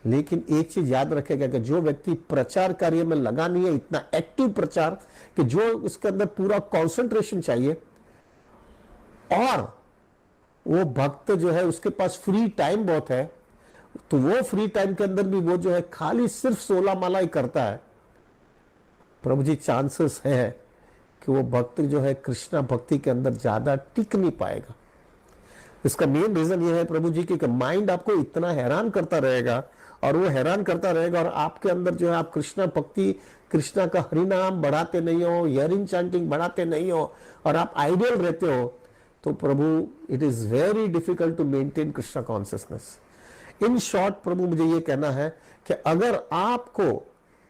लेकिन एक चीज याद रखेगा कि जो व्यक्ति प्रचार कार्य में लगा नहीं है, इतना एक्टिव प्रचार कि जो उसके अंदर पूरा कॉन्सेंट्रेशन चाहिए, और वो भक्त जो है उसके पास फ्री टाइम बहुत है, तो वो फ्री टाइम के अंदर भी वो जो है खाली सिर्फ 16 माला ही करता है, प्रभु जी चांसेस है कि वो भक्त जो है कृष्णा भक्ति के अंदर ज्यादा टिक नहीं पाएगा। इसका मेन रीजन ये है प्रभु जी की माइंड आपको इतना हैरान करता रहेगा और वो हैरान करता रहेगा, और आपके अंदर जो है आप कृष्णा भक्ति, कृष्णा का हरिनाम बढ़ाते नहीं हो, हियरिंग चैंटिंग बढ़ाते नहीं हो, और आप आइडियल रहते हो, तो प्रभु it is very difficult to maintain Krishna consciousness. In short प्रभु मुझे ये कहना है कि अगर आपको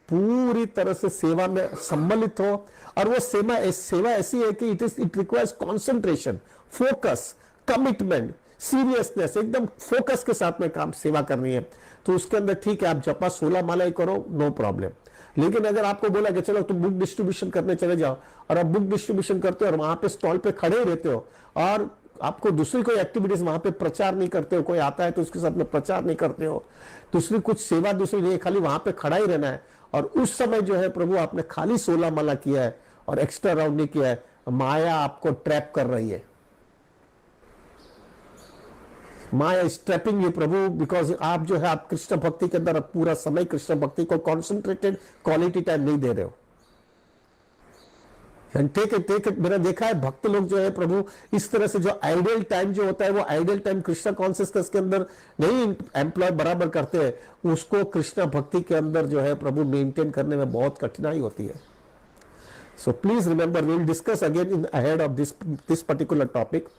पूरी तरह से सेवा में सम्मिलित हो, और वो सेवा ऐसी है कि it requires concentration, focus, commitment, seriousness, एकदम फोकस के साथ में काम सेवा करनी है, तो उसके अंदर ठीक है आप जपा 16 माला ही करो, नो प्रॉब्लम। लेकिन अगर आपको बोला कि चलो तुम बुक डिस्ट्रीब्यूशन करने चले जाओ, और आप बुक डिस्ट्रीब्यूशन करते हो और वहां पे स्टॉल पे खड़े ही रहते हो, और आपको दूसरी कोई एक्टिविटीज वहां पे प्रचार नहीं करते हो, कोई आता है तो उसके साथ में प्रचार नहीं करते हो, दूसरी कुछ सेवा दूसरी नहीं, खाली वहां पे खड़ा ही रहना है, और उस समय जो है प्रभु आपने खाली 16 माला किया है और एक्स्ट्रा राउंड नहीं किया है, माया आपको ट्रैप कर रही है। माया इज ट्रैपिंग यू प्रभु, बिकॉज आप जो है आप कृष्ण भक्ति के अंदर पूरा समय कृष्ण भक्ति को कॉन्सेंट्रेटेड क्वालिटी टाइम नहीं दे रहे हो। मैंने देखा है भक्त लोग जो है प्रभु इस तरह से जो आइडियल टाइम जो होता है, वो आइडियल टाइम कृष्ण कॉन्शियसनेस के अंदर नहीं एम्प्लॉय बराबर करते हैं, उसको कृष्ण भक्ति के अंदर जो है प्रभु मेंटेन करने में बहुत कठिनाई होती है। So please remember, we will discuss again in ahead of this particular topic.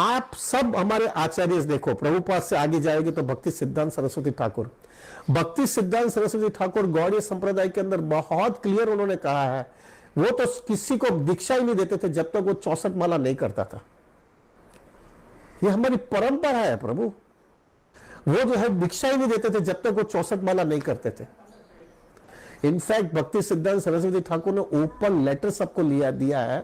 आप सब हमारे आचार्य देखो, प्रभुपाद से आगे जाएंगे तो भक्ति सिद्धांत सरस्वती ठाकुर, भक्ति सिद्धांत सरस्वती ठाकुर गौड़ीय संप्रदाय के अंदर बहुत क्लियर उन्होंने कहा है, वो तो किसी को दीक्षा ही नहीं देते थे जब तक वो 64 माला नहीं करता था। ये हमारी परंपरा है प्रभु, वो जो है दीक्षा ही नहीं देते थे जब तक वो 64 माला नहीं करते थे। इनफैक्ट भक्ति सिद्धांत सरस्वती ठाकुर ने ओपन लेटर सबको दिया है,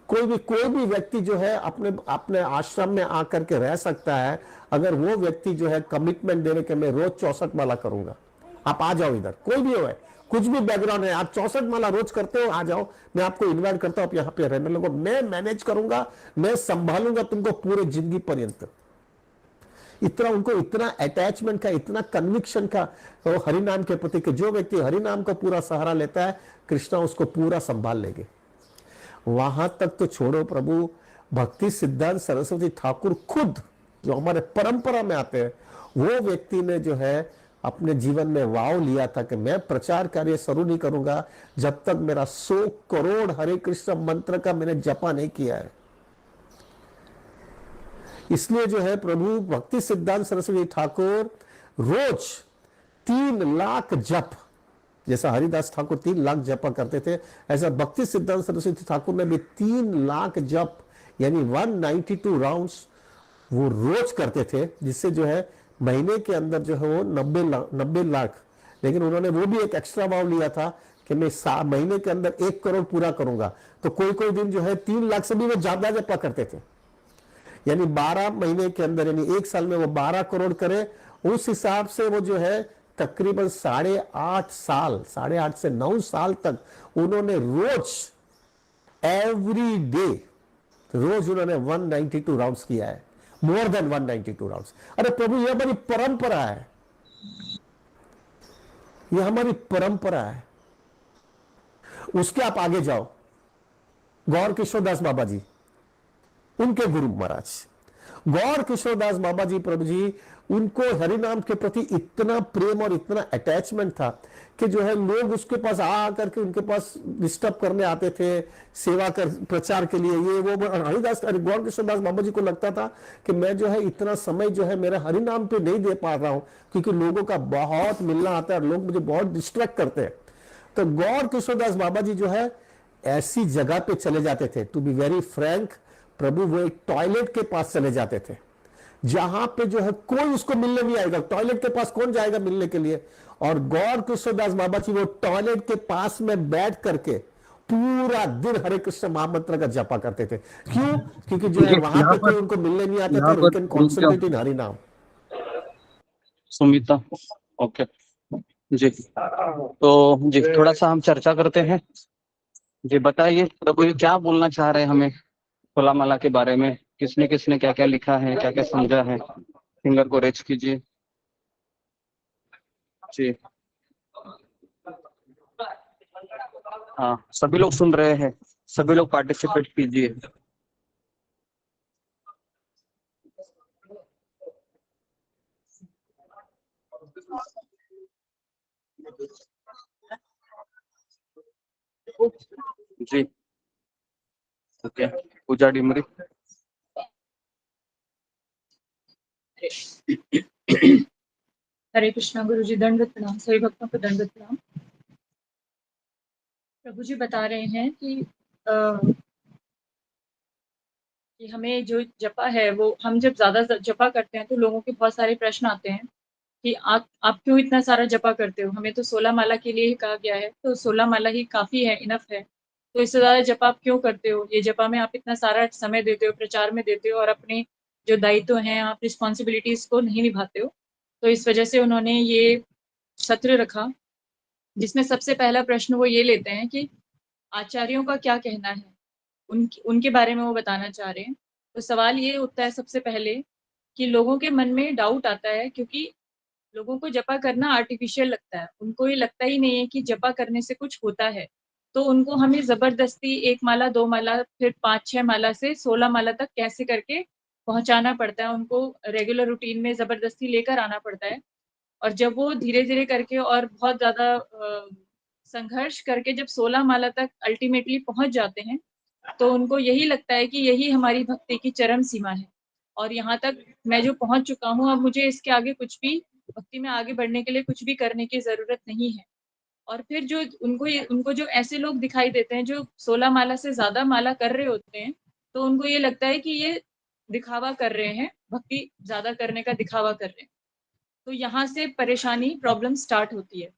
कोई भी व्यक्ति जो है अपने आश्रम में आकर के रह सकता है, अगर वो व्यक्ति जो है कमिटमेंट देने के मैं रोज 64 माला करूंगा, आप आ जाओ इधर, कोई भी हो, कुछ भी बैकग्राउंड है, आप 64 माला रोज करते हो, आ जाओ, मैं आपको इन्वाइट करता हूं, आप यहाँ पे रहने लगो, मैं मैनेज करूंगा, मैं संभालूंगा तुमको पूरे जिंदगी पर्यंत। इतना उनको इतना अटैचमेंट का, इतना कन्विक्शन का तो हरिनाम के प्रति कि जो व्यक्ति हरिनाम का पूरा सहारा लेता है, कृष्णा उसको पूरा संभाल लेंगे। वहां तक तो छोड़ो प्रभु, भक्ति सिद्धांत सरस्वती ठाकुर खुद जो हमारे परंपरा में आते हैं, वो व्यक्ति ने जो है अपने जीवन में वाव लिया था कि मैं प्रचार कार्य शुरू नहीं करूंगा जब तक मेरा 100 करोड़ हरे कृष्ण मंत्र का मैंने जपा नहीं किया है। इसलिए जो है प्रभु भक्ति सिद्धांत सरस्वती ठाकुर रोज 3 लाख जप, जैसा हरिदास ठाकुर 3 लाख जपा करते थे, ऐसा भक्ति सिद्धांत सरस्वती ठाकुर ने भी 3 लाख जप यानी 192 राउंड्स वो रोज करते थे, जिससे जो है महीने के अंदर जो है वो 90 लाख, लेकिन उन्होंने वो भी एक एक्स्ट्रा भाव लिया था कि मैं महीने के अंदर 1 करोड़ पूरा करूंगा, तो कोई दिन जो है 3 लाख से भी वो ज्यादा जपा करते थे, यानी 12 महीने के अंदर, यानी 1 साल में वो 12 करोड़ करे, उस हिसाब से वो जो है तकरीबन 8.5 साल, 8.5 से 9 साल तक उन्होंने रोज एवरी डे रोज उन्होंने 192 राउंड्स किया है, मोर देन 192 राउंड्स। अरे प्रभु ये हमारी परंपरा है, ये हमारी परंपरा है। उसके आप आगे जाओ, गौर किशोरदास बाबा जी, उनके गुरु महाराज गौर किशोरदास बाबा जी प्रभु जी, उनको हरिनाम के प्रति इतना प्रेम और इतना अटैचमेंट था कि जो है लोग उसके पास आकर के उनके पास डिस्टर्ब करने आते थे, सेवा कर प्रचार के लिए, ये वो। हरिदास गौर किशोरदास बाबा जी को लगता था कि मैं जो है इतना समय जो है मेरा हरिनाम पे नहीं दे पा रहा हूं, क्योंकि लोगों का बहुत मिलना आता है और लोग मुझे बहुत डिस्ट्रैक्ट करते हैं। तो गौर किशोरदास बाबा जी जो है ऐसी जगह पे चले जाते थे, टू बी वेरी फ्रैंक प्रभु, वो एक टॉयलेट के पास चले जाते थे जहां पे जो है कोई उसको मिलने नहीं आएगा, टॉयलेट के पास कौन जाएगा मिलने के लिए, और गौर किशोरदास बाबा जी वो टॉयलेट के पास में बैठ करके पूरा दिन हरे कृष्ण महामंत्र का जपा करते थे। क्यों? क्योंकि जो है वहां पे कोई उनको मिलने नहीं आते थे, कैन कॉन्सेंट्रेट इन हरि नाम। सुमिता, ओके जी, तो जी थोड़ा सा हम चर्चा करते हैं। जी बताइए प्रभु ये क्या बोलना चाह रहे हैं हमें होला माला के बारे में, किसने किसने क्या क्या लिखा है, क्या क्या समझा है, फिंगर को रेज कीजिए जी। हाँ सभी लोग सुन रहे हैं, सभी लोग पार्टिसिपेट कीजिए। जी ओके। पूजा डिमरी। हरे कृष्णा गुरु जी, दंडवत प्रणाम। सभी भक्तों को दंडवत प्रणाम। प्रभु जी बता रहे हैं कि हमें जो जपा है वो हम जब ज्यादा जपा करते हैं तो लोगों के बहुत सारे प्रश्न आते हैं कि आप क्यों इतना सारा जपा करते हो, हमें तो 16 माला के लिए ही कहा गया है, तो 16 माला ही काफी है, इनफ है, तो इससे ज्यादा जपा आप क्यों करते हो, ये जपा में आप इतना सारा समय देते हो, प्रचार में देते हो और अपने जो दायित्व हैं आप रिस्पॉन्सिबिलिटीज को नहीं निभाते हो। तो इस वजह से उन्होंने ये सत्र रखा जिसमें सबसे पहला प्रश्न वो ये लेते हैं कि आचार्यों का क्या कहना है, उनके बारे में वो बताना चाह रहे हैं। तो सवाल ये उठता है सबसे पहले कि लोगों के मन में डाउट आता है क्योंकि लोगों को जपा करना आर्टिफिशियल लगता है, उनको ये लगता ही नहीं है कि जपा करने से कुछ होता है, तो उनको हमें जबरदस्ती 1 माला 2 माला फिर 5-6 माला से 16 माला तक कैसे करके पहुंचाना पड़ता है, उनको रेगुलर रूटीन में जबरदस्ती लेकर आना पड़ता है। और जब वो धीरे धीरे करके और बहुत ज्यादा संघर्ष करके जब 16 माला तक अल्टीमेटली पहुंच जाते हैं तो उनको यही लगता है कि यही हमारी भक्ति की चरम सीमा है और यहाँ तक मैं जो पहुंच चुका हूँ, अब मुझे इसके आगे कुछ भी भक्ति में आगे बढ़ने के लिए कुछ भी करने की जरूरत नहीं है। और फिर जो उनको जो ऐसे लोग दिखाई देते हैं जो 16 माला से ज्यादा माला कर रहे होते हैं, तो उनको ये लगता है कि ये दिखावा कर रहे हैं, भक्ति ज्यादा करने का दिखावा कर रहे हैं। तो यहाँ से परेशानी प्रॉब्लम स्टार्ट होती है।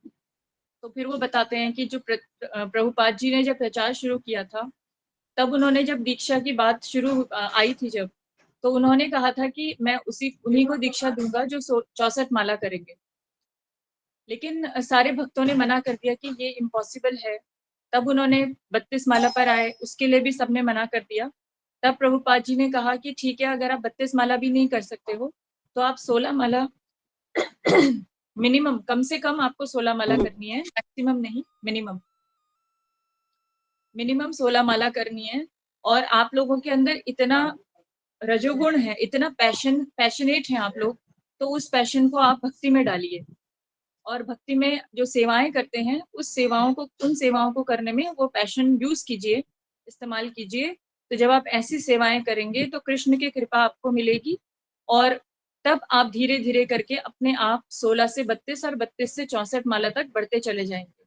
तो फिर वो बताते हैं कि जो प्रभुपाद जी ने जब प्रचार शुरू किया था तब उन्होंने जब दीक्षा की बात शुरू आई थी जब, तो उन्होंने कहा था कि मैं उन्हीं को दीक्षा दूंगा जो 64 माला करेंगे। लेकिन सारे भक्तों ने मना कर दिया कि ये इम्पॉसिबल है। तब उन्होंने 32 माला पर आए, उसके लिए भी सबने मना कर दिया। तब प्रभुपाद जी ने कहा कि ठीक है, अगर आप 32 माला भी नहीं कर सकते हो तो आप 16 माला मिनिमम, कम से कम आपको 16 माला करनी है, मैक्सिमम नहीं, मिनिमम 16 माला करनी है। और आप लोगों के अंदर इतना रजोगुण है, इतना पैशनेट है आप लोग, तो उस पैशन को आप भक्ति में डालिए और भक्ति में जो सेवाएं करते हैं उन सेवाओं को करने में वो पैशन यूज कीजिए, इस्तेमाल कीजिए। तो जब आप ऐसी सेवाएं करेंगे तो कृष्ण की कृपा आपको मिलेगी और तब आप धीरे धीरे करके अपने आप 16 से 32 और 32 से 64 माला तक बढ़ते चले जाएंगे।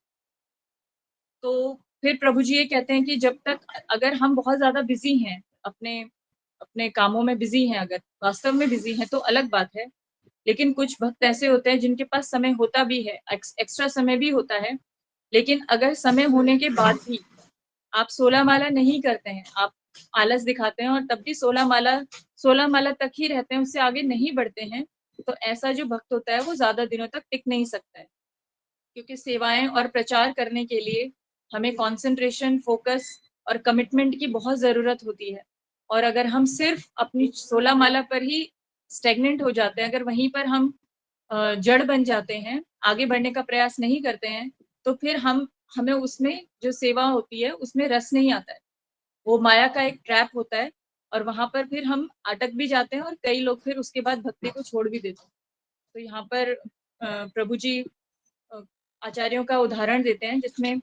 तो फिर प्रभु जी ये कहते हैं कि जब तक अगर हम बहुत ज्यादा बिजी हैं, अपने कामों में बिजी हैं, अगर वास्तव में बिजी हैं तो अलग बात है, लेकिन कुछ भक्त ऐसे होते हैं जिनके पास समय होता भी है, एक्स्ट्रा समय भी होता है, लेकिन अगर समय होने के बाद भी आप 16 माला नहीं करते हैं, आप आलस दिखाते हैं और तब भी 16 माला तक ही रहते हैं, उससे आगे नहीं बढ़ते हैं, तो ऐसा जो भक्त होता है वो ज्यादा दिनों तक टिक नहीं सकता है। क्योंकि सेवाएं और प्रचार करने के लिए हमें कंसंट्रेशन, फोकस और कमिटमेंट की बहुत जरूरत होती है। और अगर हम सिर्फ अपनी 16 माला पर ही स्टेगनेंट हो जाते हैं, अगर वहीं पर हम जड़ बन जाते हैं, आगे बढ़ने का प्रयास नहीं करते हैं, तो फिर हमें उसमें जो सेवा होती है उसमें रस नहीं आता है। वो माया का एक ट्रैप होता है और वहां पर फिर हम अटक भी जाते हैं और कई लोग फिर उसके बाद भक्ति को छोड़ भी देते हैं। तो यहाँ पर प्रभु जी आचार्यों का उदाहरण देते हैं जिसमें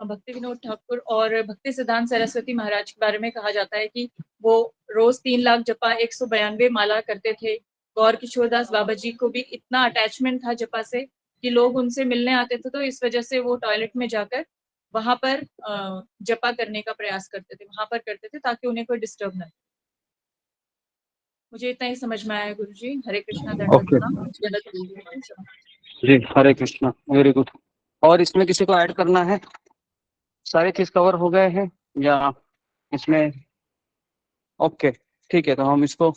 भक्ति विनोद ठाकुर और भक्ति सिद्धांत सरस्वती महाराज के बारे में कहा जाता है कि वो रोज 3 लाख जपा 192 माला करते थे। गौर किशोरदास बाबा जी को भी इतना अटैचमेंट था जपा से कि लोग उनसे मिलने आते थे, तो इस वजह से वो टॉयलेट में जाकर वहां पर जपा करने का प्रयास करते थे, वहां पर करते थे ताकि उन्हें कोई डिस्टर्ब न। मुझे इतना ही समझ में आया गुरु जी। हरे कृष्णा, दंडवत प्रणाम। जी हरे कृष्णा, वेरी गुड। और इसमें किसी को ऐड करना है? सारे चीज कवर हो गए हैं या इसमें? ओके ठीक है, तो हम इसको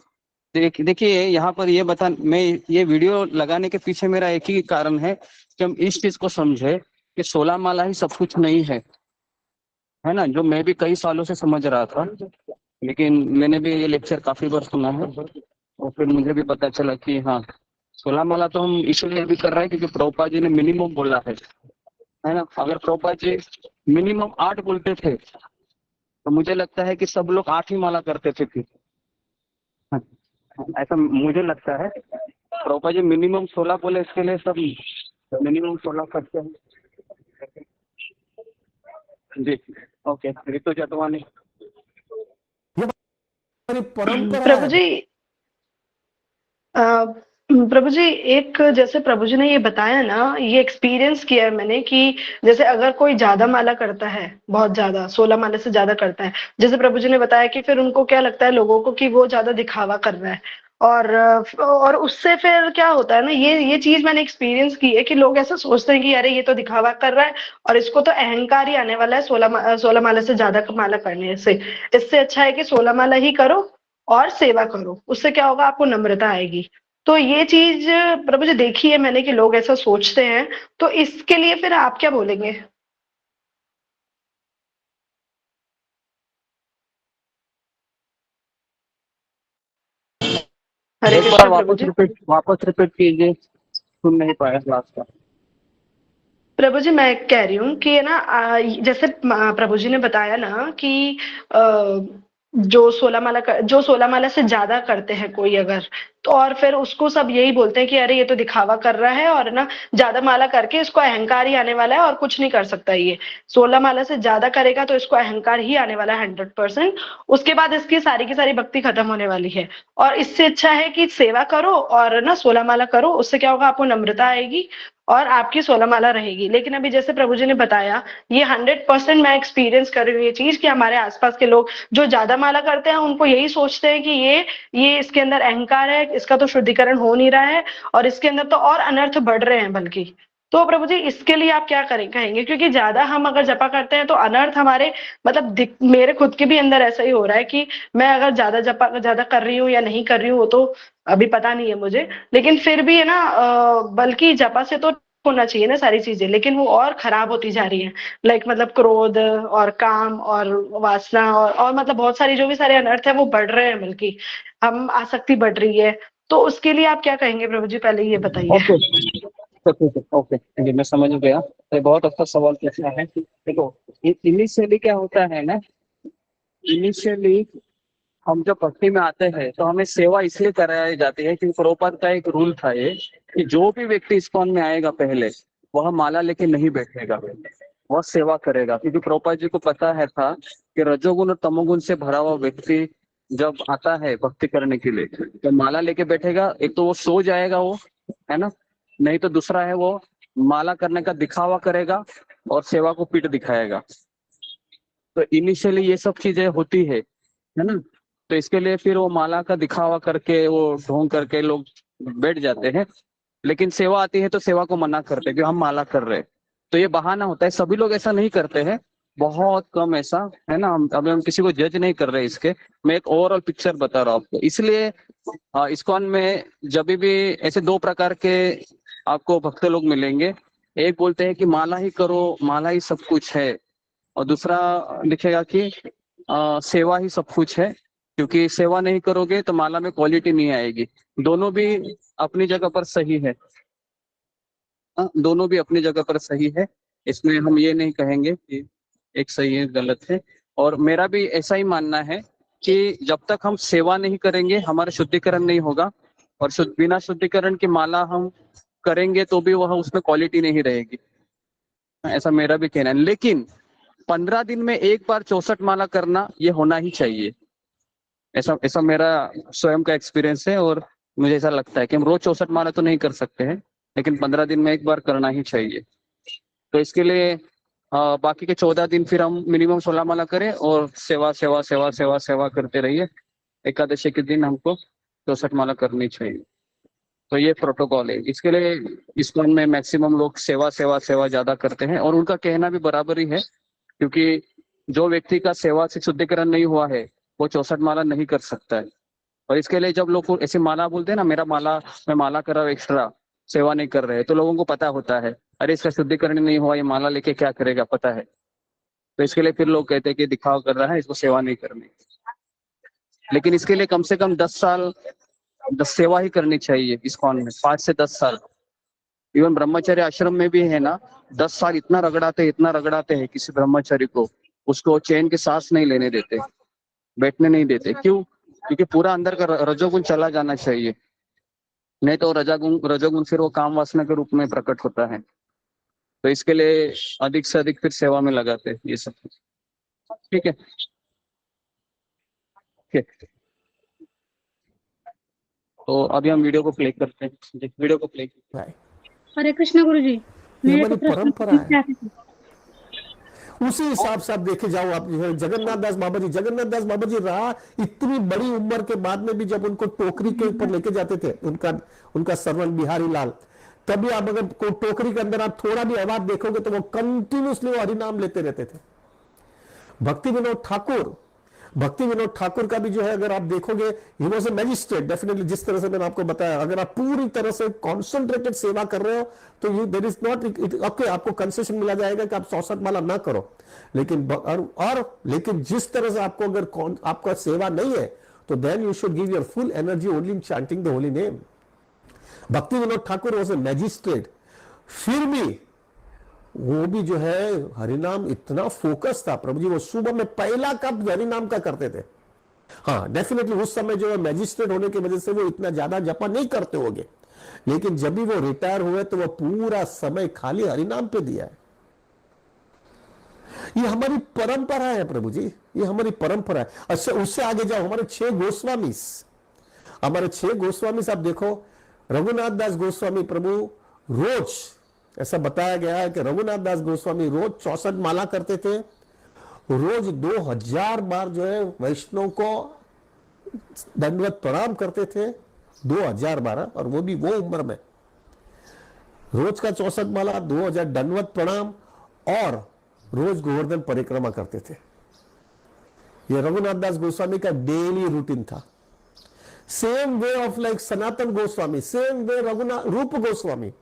देखिए यहाँ पर ये मैं ये वीडियो लगाने के पीछे मेरा एक ही कारण है कि हम इस चीज को समझे कि 16 माला ही सब कुछ नहीं है ना, जो मैं भी कई सालों से समझ रहा था, लेकिन मैंने भी ये लेक्चर काफी बार सुना है और फिर मुझे भी पता चला कि हाँ 16 माला तो हम इसलिए भी कर रहे हैं क्योंकि प्रभुपाद जी ने मिनिमम बोला है ना। अगर प्रभुपाद जी मिनिमम 8 बोलते थे तो मुझे लगता है कि सब लोग 8 ही माला करते थे फिर, ऐसा मुझे लगता है। प्रभुपाद जी मिनिमम 16 बोले, इसके लिए सब मिनिमम 16 करते हैं जी। ओके, ऋतु जटवानी। परंपरा प्रभु है। जी, प्रभु जी, एक जैसे प्रभु जी ने ये बताया ना, ये एक्सपीरियंस किया है मैंने कि जैसे अगर कोई ज्यादा माला करता है, बहुत ज्यादा 16 माला से ज्यादा करता है, जैसे प्रभु जी ने बताया कि फिर उनको क्या लगता है लोगों को कि वो ज्यादा दिखावा कर रहा है, और उससे फिर क्या होता है ना, ये चीज मैंने एक्सपीरियंस की है कि लोग ऐसा सोचते हैं कि अरे ये तो दिखावा कर रहा है और इसको तो अहंकार ही आने वाला है 16 माला से ज्यादा माला करने से। इससे अच्छा है कि 16 माला ही करो और सेवा करो, उससे क्या होगा, आपको नम्रता आएगी। तो ये चीज प्रभु जी देखी है मैंने कि लोग ऐसा सोचते हैं, तो इसके लिए फिर आप क्या बोलेंगे? हरे एक बार कृष्णा प्रभु जी। वापस रिपीट कीजिए, सुन नहीं पाया लास्ट का। प्रभु जी मैं कह रही हूँ कि ना जैसे प्रभु जी ने बताया ना कि जो 16 माला से ज्यादा करते हैं कोई अगर, तो और फिर उसको सब यही बोलते हैं कि अरे ये तो दिखावा कर रहा है और ना ज्यादा माला करके इसको अहंकार ही आने वाला है और कुछ नहीं कर सकता। ये 16 माला से ज्यादा करेगा तो इसको अहंकार ही आने वाला है 100%। उसके बाद इसकी सारी की सारी भक्ति खत्म होने वाली है, और इससे अच्छा है कि सेवा करो और ना 16 माला करो। उससे क्या होगा, आपको नम्रता आएगी और आपकी 16 माला रहेगी। लेकिन अभी जैसे प्रभु जी ने बताया, ये 100% मैं एक्सपीरियंस कर रही हूँ ये चीज कि हमारे आसपास के लोग जो ज्यादा माला करते हैं उनको यही सोचते हैं कि ये इसके अंदर अहंकार है, इसका तो शुद्धिकरण हो नहीं रहा है और इसके अंदर तो और अनर्थ बढ़ रहे हैं बल्कि। तो प्रभु जी इसके लिए आप क्या कहेंगे? क्योंकि ज्यादा हम अगर जपा करते हैं तो अनर्थ हमारे मतलब मेरे खुद के भी अंदर ऐसा ही हो रहा है कि मैं अगर ज्यादा कर रही हूँ या नहीं कर रही हूँ वो तो अभी पता नहीं है मुझे, लेकिन फिर भी है ना बल्कि जपा से तो होना चाहिए ना सारी चीजें, लेकिन वो और खराब होती जा रही है। लाइक मतलब क्रोध और काम और वासना और मतलब बहुत सारी जो भी सारे अनर्थ है वो बढ़ रहे हैं, बल्कि हम आसक्ति बढ़ रही है। तो उसके लिए आप क्या कहेंगे प्रभु जी, पहले ये बताइए। ओके जी, मैं समझ गया। ये बहुत अच्छा सवाल पूछना है। देखो, इनिशियली क्या होता है ना, इनिशियली हम जब भक्ति में आते हैं तो हमें सेवा इसलिए कराई जाती है क्योंकि प्रभुपाद का एक रूल था ये कि जो भी व्यक्ति इस्कॉन में आएगा पहले वह माला लेके नहीं बैठेगा, वह सेवा करेगा। क्योंकि प्रभुपाद जी को पता है था कि रजोगुण और तमोगुण से भरा हुआ व्यक्ति जब आता है भक्ति करने के लिए तो माला लेके बैठेगा, एक तो वो सो जाएगा वो, है ना, नहीं तो दूसरा है वो माला करने का दिखावा करेगा और सेवा को पीठ दिखाएगा। तो इनिशियली ये सब चीजें होती है ना। तो इसके लिए फिर वो माला का दिखावा करके वो ढोंग करके लोग बैठ जाते हैं, लेकिन सेवा आती है तो सेवा को मना करते हैं कि हम माला कर रहे हैं। तो ये बहाना होता है, सभी लोग ऐसा नहीं करते हैं, बहुत कम ऐसा है ना। हम किसी को जज नहीं कर रहे इसके, मैं एक ओवरऑल पिक्चर बता रहा हूँ आपको। इसलिए इस्कॉन में जब भी ऐसे दो प्रकार के आपको भक्त लोग मिलेंगे, एक बोलते हैं कि माला ही करो, माला ही सब कुछ है, और दूसरा लिखेगा कि सेवा ही सब कुछ है, क्योंकि सेवा नहीं करोगे तो माला में क्वालिटी नहीं आएगी। दोनों भी अपनी जगह पर सही है, दोनों भी अपनी जगह पर सही है। इसमें हम ये नहीं कहेंगे कि एक सही है गलत है। और मेरा भी ऐसा ही मानना है कि जब तक हम सेवा नहीं करेंगे हमारा शुद्धिकरण नहीं होगा, और बिना शुद्धिकरण की माला हम करेंगे तो भी वह उसमें क्वालिटी नहीं रहेगी, ऐसा मेरा भी कहना है। लेकिन 15 दिन में एक बार 64 माला करना ये होना ही चाहिए, ऐसा ऐसा मेरा स्वयं का एक्सपीरियंस है। और मुझे ऐसा लगता है कि हम रोज 64 माला तो नहीं कर सकते हैं, लेकिन 15 दिन में एक बार करना ही चाहिए। तो इसके लिए बाकी के 14 दिन फिर हम मिनिमम 16 माला करें और सेवा सेवा सेवा सेवा सेवा करते रहिए। एकादशी के दिन हमको 64 माला करनी चाहिए। तो ये प्रोटोकॉल है। इसके लिए इस्कॉन में मैक्सिमम लोग सेवा सेवा सेवा ज्यादा करते हैं, और उनका कहना भी बराबर ही है, क्योंकि जो व्यक्ति का सेवा से शुद्धिकरण नहीं हुआ है वो 64 माला नहीं कर सकता है। और इसके लिए जब लोग ऐसे माला बोलते हैं ना, मैं माला कर रहा हूँ एक्स्ट्रा, सेवा नहीं कर रहे, तो लोगों को पता होता है अरे इसका शुद्धिकरण नहीं हुआ, ये माला लेके क्या करेगा, पता है। तो इसके लिए फिर लोग कहते हैं कि दिखाव कर रहा है, इसको सेवा नहीं करनी। लेकिन इसके लिए कम से कम 10 साल सेवा ही करनी चाहिए इस्कॉन में, 5 से 10 साल। इवन ब्रह्मचर्य आश्रम में भी है ना, 10 साल इतना रगड़ाते हैं किसी ब्रह्मचारी को, उसको चैन के सांस नहीं लेने देते, बैठने नहीं देते। क्यों? क्योंकि पूरा अंदर का रजोगुण चला जाना चाहिए। नहीं तो रजोगुण फिर वो काम वासना के रूप में प्रकट होता है, तो इसके लिए अधिक से अधिक फिर सेवा में लगाते हैं ये सब। ठीक है, ठीक। तो अभी हम वीडियो को प्ले करते हैं, वीडियो को प्ले। हरे कृष्ण गुरुजी, ये मेरे हमारी को प्रश्न परंपरा है। क्या है? उसी हिसाब से आप देखे जाओ, आप जगन्नाथ दास बाबा जी रहा इतनी बड़ी उम्र के बाद में भी, जब उनको टोकरी के ऊपर लेके जाते थे उनका सर्वण बिहारी लाल, तभी आप अगर कोई टोकरी के अंदर आप थोड़ा भी आवाज देखोगे तो वो कंटिन्यूसली वो हरिनाम लेते रहते थे। भक्ति विनोद ठाकुर का भी जो है, अगर आप देखोगे, he was a magistrate definitely, जिस तरह से मैंने आपको बताया। अगर आप पूरी तरह से कॉन्सेंट्रेटेड सेवा कर रहे हो तो you there is not okay, आपको कंसेशन मिला जाएगा कि आप 64 माला ना करो, लेकिन जिस तरह से आपको अगर आपका सेवा नहीं है तो then you should give your full energy only in chanting the holy name. Bhakti Vinod Thakur was a magistrate, फिर भी वो भी जो है हरिनाम इतना फोकस था। प्रभु जी वो सुबह में पहला कप हरिनाम का करते थे। हाँ डेफिनेटली उस समय जो है मैजिस्ट्रेट होने की वजह से वो इतना ज्यादा जपा नहीं करते होंगे, लेकिन जब भी वो रिटायर हुए तो वो पूरा समय खाली हरिनाम पे दिया है। ये हमारी परंपरा है प्रभु जी, ये हमारी परंपरा है। अच्छा उससे आगे जाओ, हमारे 6 गोस्वामी आप देखो। रघुनाथ दास गोस्वामी प्रभु रोज, ऐसा बताया गया है कि रघुनाथ दास गोस्वामी रोज 64 माला करते थे, रोज 2000 बार जो है वैष्णव को दंडवत प्रणाम करते थे, 2000 बार, और वो भी वो उम्र में। रोज का 64 माला, 2000 दंडवत प्रणाम, और रोज गोवर्धन परिक्रमा करते थे। ये रघुनाथ दास गोस्वामी का डेली रूटीन था। Same way of like Sanatan Goswami, same way रूप गोस्वामी,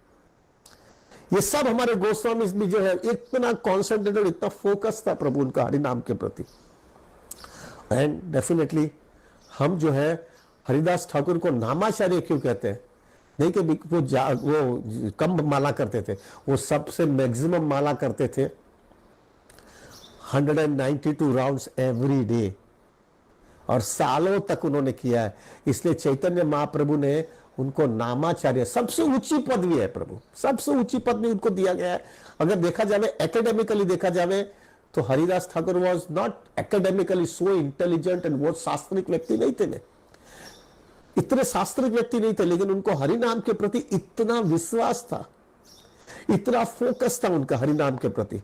ये सब हमारे गोस्वामी भी जो है इतना कॉन्सेंट्रेटेड, इतना फोकस था प्रभु उनका हरिनाम के प्रति। एंड डेफिनेटली हम जो है हरिदास ठाकुर को नामाचार्य क्यों कहते हैं? नहीं कि वो कम माला करते थे, वो सबसे मैक्सिमम माला करते थे, 192 राउंड्स एवरी डे, और सालों तक उन्होंने किया है। इसलिए चैतन्य महाप्रभु ने उनको नामाचार्य, सबसे ऊंची पदवी है प्रभु, सबसे ऊंची पदवी उनको दिया गया है। अगर देखा जाए एकेडमिकली देखा जाए तो Haridas Thakur was not academically so intelligent and वो शास्त्रिक व्यक्ति नहीं थे, इतने शास्त्रिक व्यक्ति नहीं थे, लेकिन उनको हरिनाम के प्रति इतना विश्वास था, इतना फोकस था उनका हरिनाम के प्रति।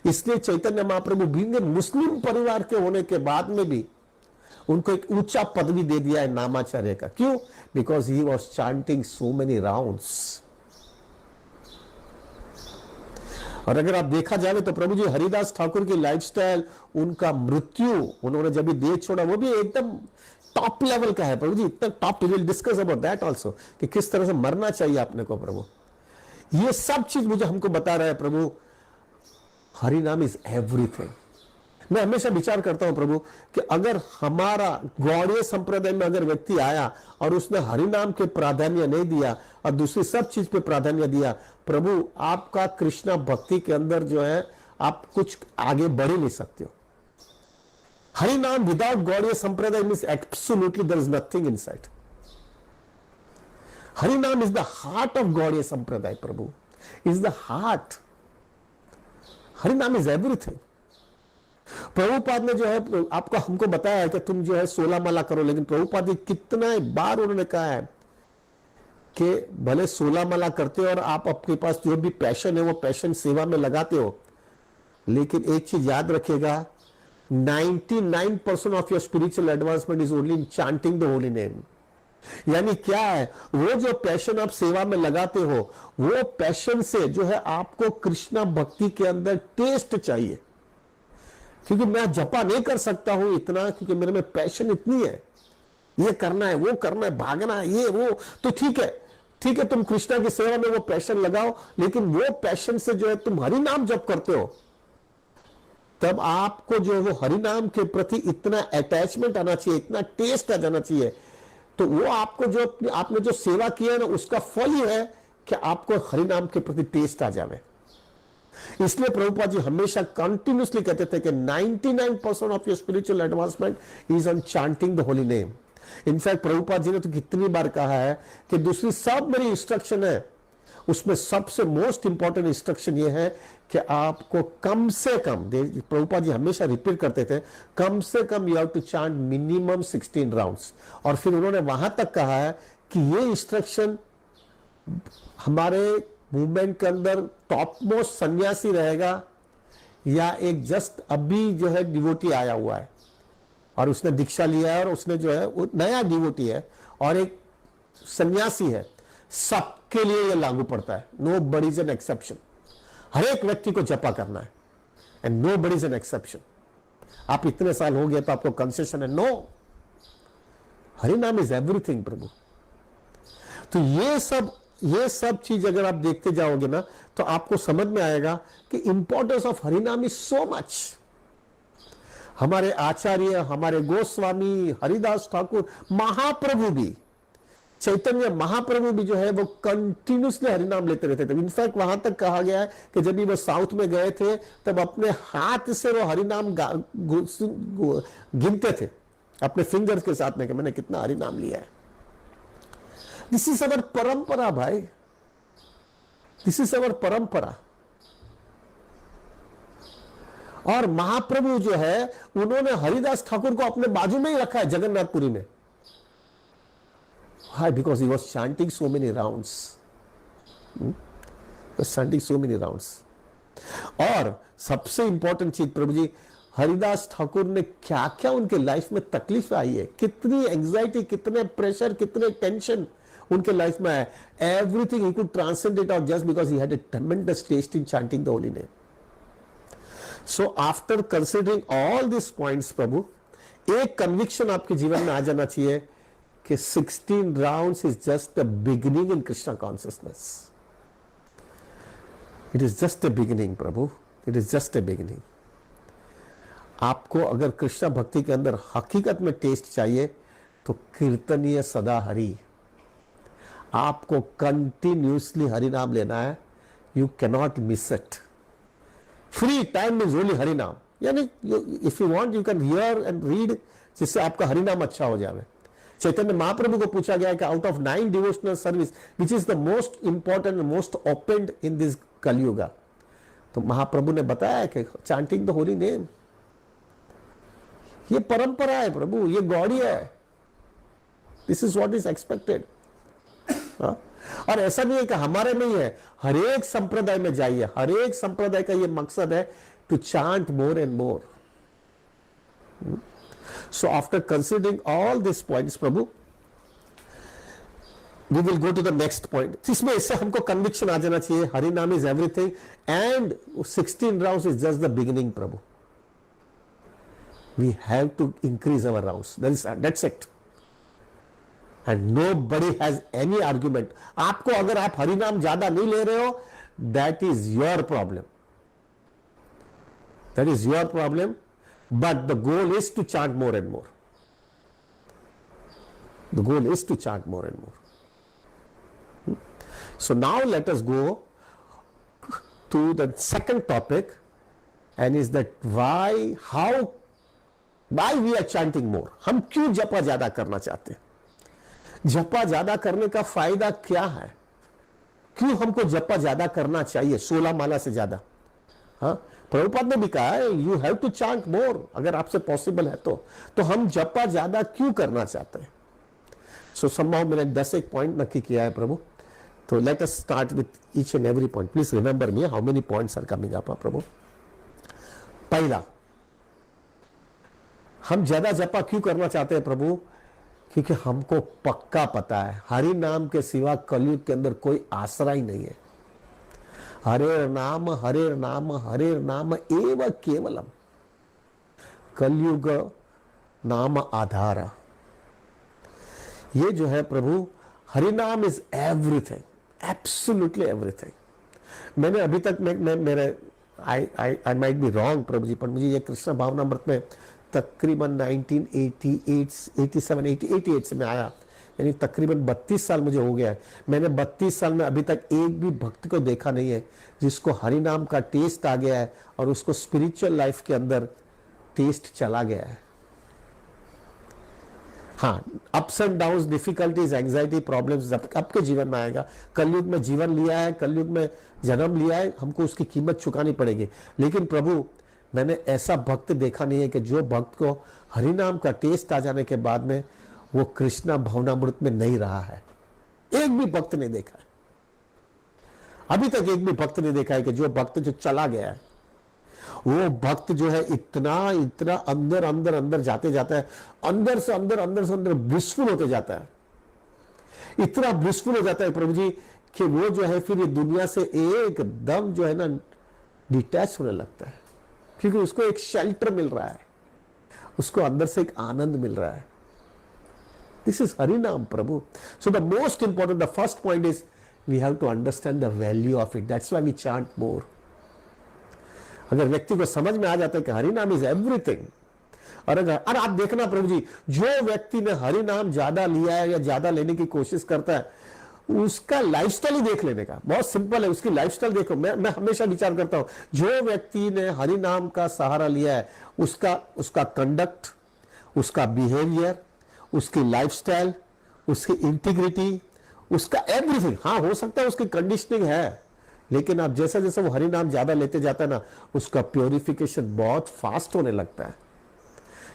इसलिए चैतन्य महाप्रभु भी ने मुस्लिम परिवार के होने के बाद में भी उनको एक ऊंचा पदवी दे दिया है नामाचार्य का। क्यों? Because he was chanting so many rounds. और अगर आप देखा जाए तो प्रभु जी हरिदास ठाकुर की लाइफस्टाइल, उनका मृत्यु, उन्होंने जब भी देह छोड़ा वो भी एकदम टॉप लेवल का है प्रभु जी, इतना top. We will discuss about that also कि किस तरह से मरना चाहिए आपने को प्रभु। ये सब चीज मुझे हमको बता रहा है प्रभु। हरिनाम इज एवरीथिंग। मैं हमेशा विचार करता हूं प्रभु कि अगर हमारा गौड़ीय संप्रदाय में अगर व्यक्ति आया और उसने हरिनाम के प्राधान्य नहीं दिया और दूसरी सब चीज पे प्राधान्य दिया, प्रभु आपका कृष्णा भक्ति के अंदर जो है आप कुछ आगे बढ़ ही नहीं सकते हो। हरिनाम विदाउट गौड़ीय संप्रदाय means absolutely there is nothing inside. हरिनाम is the heart of Gaudiya संप्रदाय प्रभु, इज द हार्ट। हरिनाम इज एवरीथिंग। प्रभुपाद ने जो है आपको हमको बताया है कि तुम जो है 16 माला करो, लेकिन प्रभुपाद जी कितना बार उन्होंने कहा है कि भले 16 माला करते हो और आप आपके पास जो भी पैशन है वो पैशन सेवा में लगाते हो, लेकिन एक चीज याद रखिएगा, 99% of your spiritual advancement is only in chanting the holy name. यानी क्या है, वो जो पैशन आप सेवा में लगाते हो, वो पैशन से जो है आपको कृष्णा भक्ति के अंदर टेस्ट चाहिए। क्योंकि मैं जपा नहीं कर सकता हूं इतना, क्योंकि मेरे में पैशन इतनी है, ये करना है, वो करना है, भागना है, ये वो, तो ठीक है तुम कृष्णा की सेवा में वो पैशन लगाओ, लेकिन वो पैशन से जो है तुम हरि नाम जप करते हो, तब आपको जो है वो हरि नाम के प्रति इतना अटैचमेंट आना चाहिए, इतना टेस्ट आ जाना चाहिए। तो वो आपको जो आपने जो सेवा किया है ना, उसका फल ही है कि आपको हरि नाम के प्रति टेस्ट आ जाए। इसलिए प्रभुपाद जी हमेशा कंटिन्यूसली कहते थे कि 99% of your spiritual advancement is on chanting the holy name. In fact Prabhupada ji ने तो कितनी बार कहा है कि दूसरी सब मेरी इंस्ट्रक्शन है, उसमें सबसे मोस्ट इंपॉर्टेंट इंस्ट्रक्शन ये है कि आपको कम से कम, प्रभुपाद जी हमेशा रिपीट करते थे, कम से कम you have to chant minimum 16 rounds. और फिर उन्होंने वहां तक कहा है कि ये इंस्ट्रक्शन हमारे मूवमेंट के अंदर टॉप मोस्ट सन्यासी रहेगा या एक जस्ट अभी जो है डिवोटी आया हुआ है और उसने दीक्षा लिया है और उसने जो है वो नया डिवोटी है और एक सन्यासी है, सबके लिए ये लागू पड़ता है। Nobody is an exception. हर एक व्यक्ति को जपा करना है and nobody is an exception. आप इतने साल हो गए तो आपको कंसेशन है? नो, हरि नाम इज एवरीथिंग प्रभु। तो ये सब चीज अगर आप देखते जाओगे ना तो आपको समझ में आएगा कि इंपॉर्टेंस ऑफ हरिनाम इज सो मच। हमारे आचार्य, हमारे गोस्वामी, हरिदास ठाकुर, महाप्रभु भी, चैतन्य महाप्रभु भी जो है वो कंटिन्यूसली हरिनाम लेते रहते थे। इनफैक्ट वहां तक कहा गया है कि जब भी वो साउथ में गए थे तब अपने हाथ से वो हरिनाम गिनते थे अपने फिंगर्स के साथ में कि मैंने कितना हरिनाम लिया है। दिस इज अवर परंपरा भाई, दिस इज अवर परंपरा। और महाप्रभु जो है उन्होंने हरिदास ठाकुर को अपने बाजू में ही रखा है जगन्नाथपुरी में। Why? Because he was chanting so many rounds. He was chanting so many rounds. और सबसे इंपॉर्टेंट चीज प्रभु जी, हरिदास ठाकुर ने क्या क्या उनके लाइफ में तकलीफ आई है, कितनी एंजाइटी, कितने प्रेशर, कितने टेंशन उनके लाइफ में है। Everything he could transcend it out just because he had a tremendous taste in chanting the holy name. So after considering all this points प्रभु, एक कन्विक्शन आपके जीवन में आ जाना चाहिए कि 16 rounds is just the beginning in Krishna consciousness. It is just a beginning Prabhu, it is just a beginning. आपको अगर कृष्णा भक्ति के अंदर हकीकत में टेस्ट चाहिए तो कीर्तनीय सदा हरि, आपको कंटिन्यूसली हरि नाम लेना है। You cannot miss it. Free time is only Hari नाम, यानी if you want you can hear and read, जिससे आपका हरि नाम अच्छा हो जाए। चैतन्य महाप्रभु को पूछा गया है कि out of 9 devotional service which is the most important, most opened in this Kalyuga, तो महाप्रभु ने बताया कि चांटिंग द होली नेम। ये परंपरा है प्रभु, ये गौड़ी है, this is what is expected. और ऐसा नहीं है कि हमारे में ही है, हर एक संप्रदाय में जाइए, हर एक संप्रदाय का ये मकसद है to chant more and more. So after considering all these points प्रभु, we will go to the next point। इसमें इससे हमको conviction आ जाना चाहिए, हरि नाम is everything and 16 rounds is just the beginning Prabhu. We have to increase our rounds, that's it। And nobody has any argument। आपको अगर आप हरि नाम ज्यादा नहीं ले रहे हो, that is your problem, that is your problem। But the goal is to chant more and more. The goal is to chant more and more. So now let us go to the second topic, and is that why we are chanting more? हम क्यों जपा ज्यादा करना चाहते हैं? जपा ज्यादा करने का फायदा क्या है? क्यों हमको जपा ज्यादा करना चाहिए, 16 माला से ज्यादा? हाँ, प्रभुपाद ने भी कहा है you have to chant more, अगर आपसे पॉसिबल है तो हम जपा ज्यादा क्यों करना चाहते हैं? सो समहाउ मैंने 10 एक पॉइंट नक्की किया है प्रभु, तो let us start with each and every point. Please remember me how many points are coming up प्रभु। पहला, हम ज्यादा जपा क्यों करना चाहते हैं प्रभु? क्योंकि हमको पक्का पता है हरि नाम के सिवा कलयुग के अंदर कोई आसरा ही नहीं है। हरे नाम एव केवलम, कलयुग नाम आधार। ये जो है प्रभु, हरि नाम इज एवरीथिंग, एब्सोल्युटली एवरीथिंग। मैंने अभी तक मेरे आई माइट बी रॉन्ग प्रभु जी, पर मुझे ये कृष्ण भावनामृत में तकरीबन 1987-88 से मैं आया, यानी तकरीबन 32 साल मुझे हो गया है। मैंने 32 साल में अभी तक एक भी भक्त को देखा नहीं है जिसको हरि नाम का टेस्ट आ गया है और उसको स्पिरिचुअल लाइफ के अंदर टेस्ट चला गया है। हाँ, ups and down, difficulties, anxiety, problems आपके जीवन में आएगा। कलयुग में जीवन लिया है, कलयुग में जन्म लिया है, हमको उसकी कीमत चुकानी पड़ेगी। लेकिन प्रभु, मैंने ऐसा भक्त देखा नहीं है कि जो भक्त को हरिनाम का टेस्ट आ जाने के बाद में वो कृष्णा भावनामृत में नहीं रहा है। एक भी भक्त नहीं देखा है, अभी तक एक भी भक्त नहीं देखा है कि जो भक्त जो चला गया है वो भक्त जो है इतना इतना अंदर अंदर अंदर जाते जाता है, अंदर से अंदर ब्लिसफुल होते जाता है, इतना ब्लिसफुल हो जाता है प्रभु जी कि वो जो है फिर ये दुनिया से एकदम जो है ना डिटैच होने लगता है, क्योंकि उसको एक शेल्टर मिल रहा है, उसको अंदर से एक आनंद मिल रहा है। दिस इज हरिनाम प्रभु। So the most important, the first point is we have to understand the value of it, that's why we chant more. अगर व्यक्ति को समझ में आ जाता है कि हरिनाम इज एवरीथिंग, और आप देखना प्रभु जी, जो व्यक्ति ने हरिनाम ज्यादा लिया है या ज्यादा लेने की कोशिश करता है, उसका लाइफस्टाइल ही देख लेने का, बहुत सिंपल है, उसकी लाइफस्टाइल देखो। मैं हमेशा विचार करता हूं, जो व्यक्ति ने हरिनाम का सहारा लिया है उसका कंडक्ट, उसका बिहेवियर, उसकी लाइफस्टाइल, उसकी इंटीग्रिटी, उसका एवरीथिंग, हाँ हो सकता है उसकी कंडीशनिंग है, लेकिन आप जैसा जैसा वो हरिनाम ज्यादा लेते जाता है ना, उसका प्योरिफिकेशन बहुत फास्ट होने लगता है,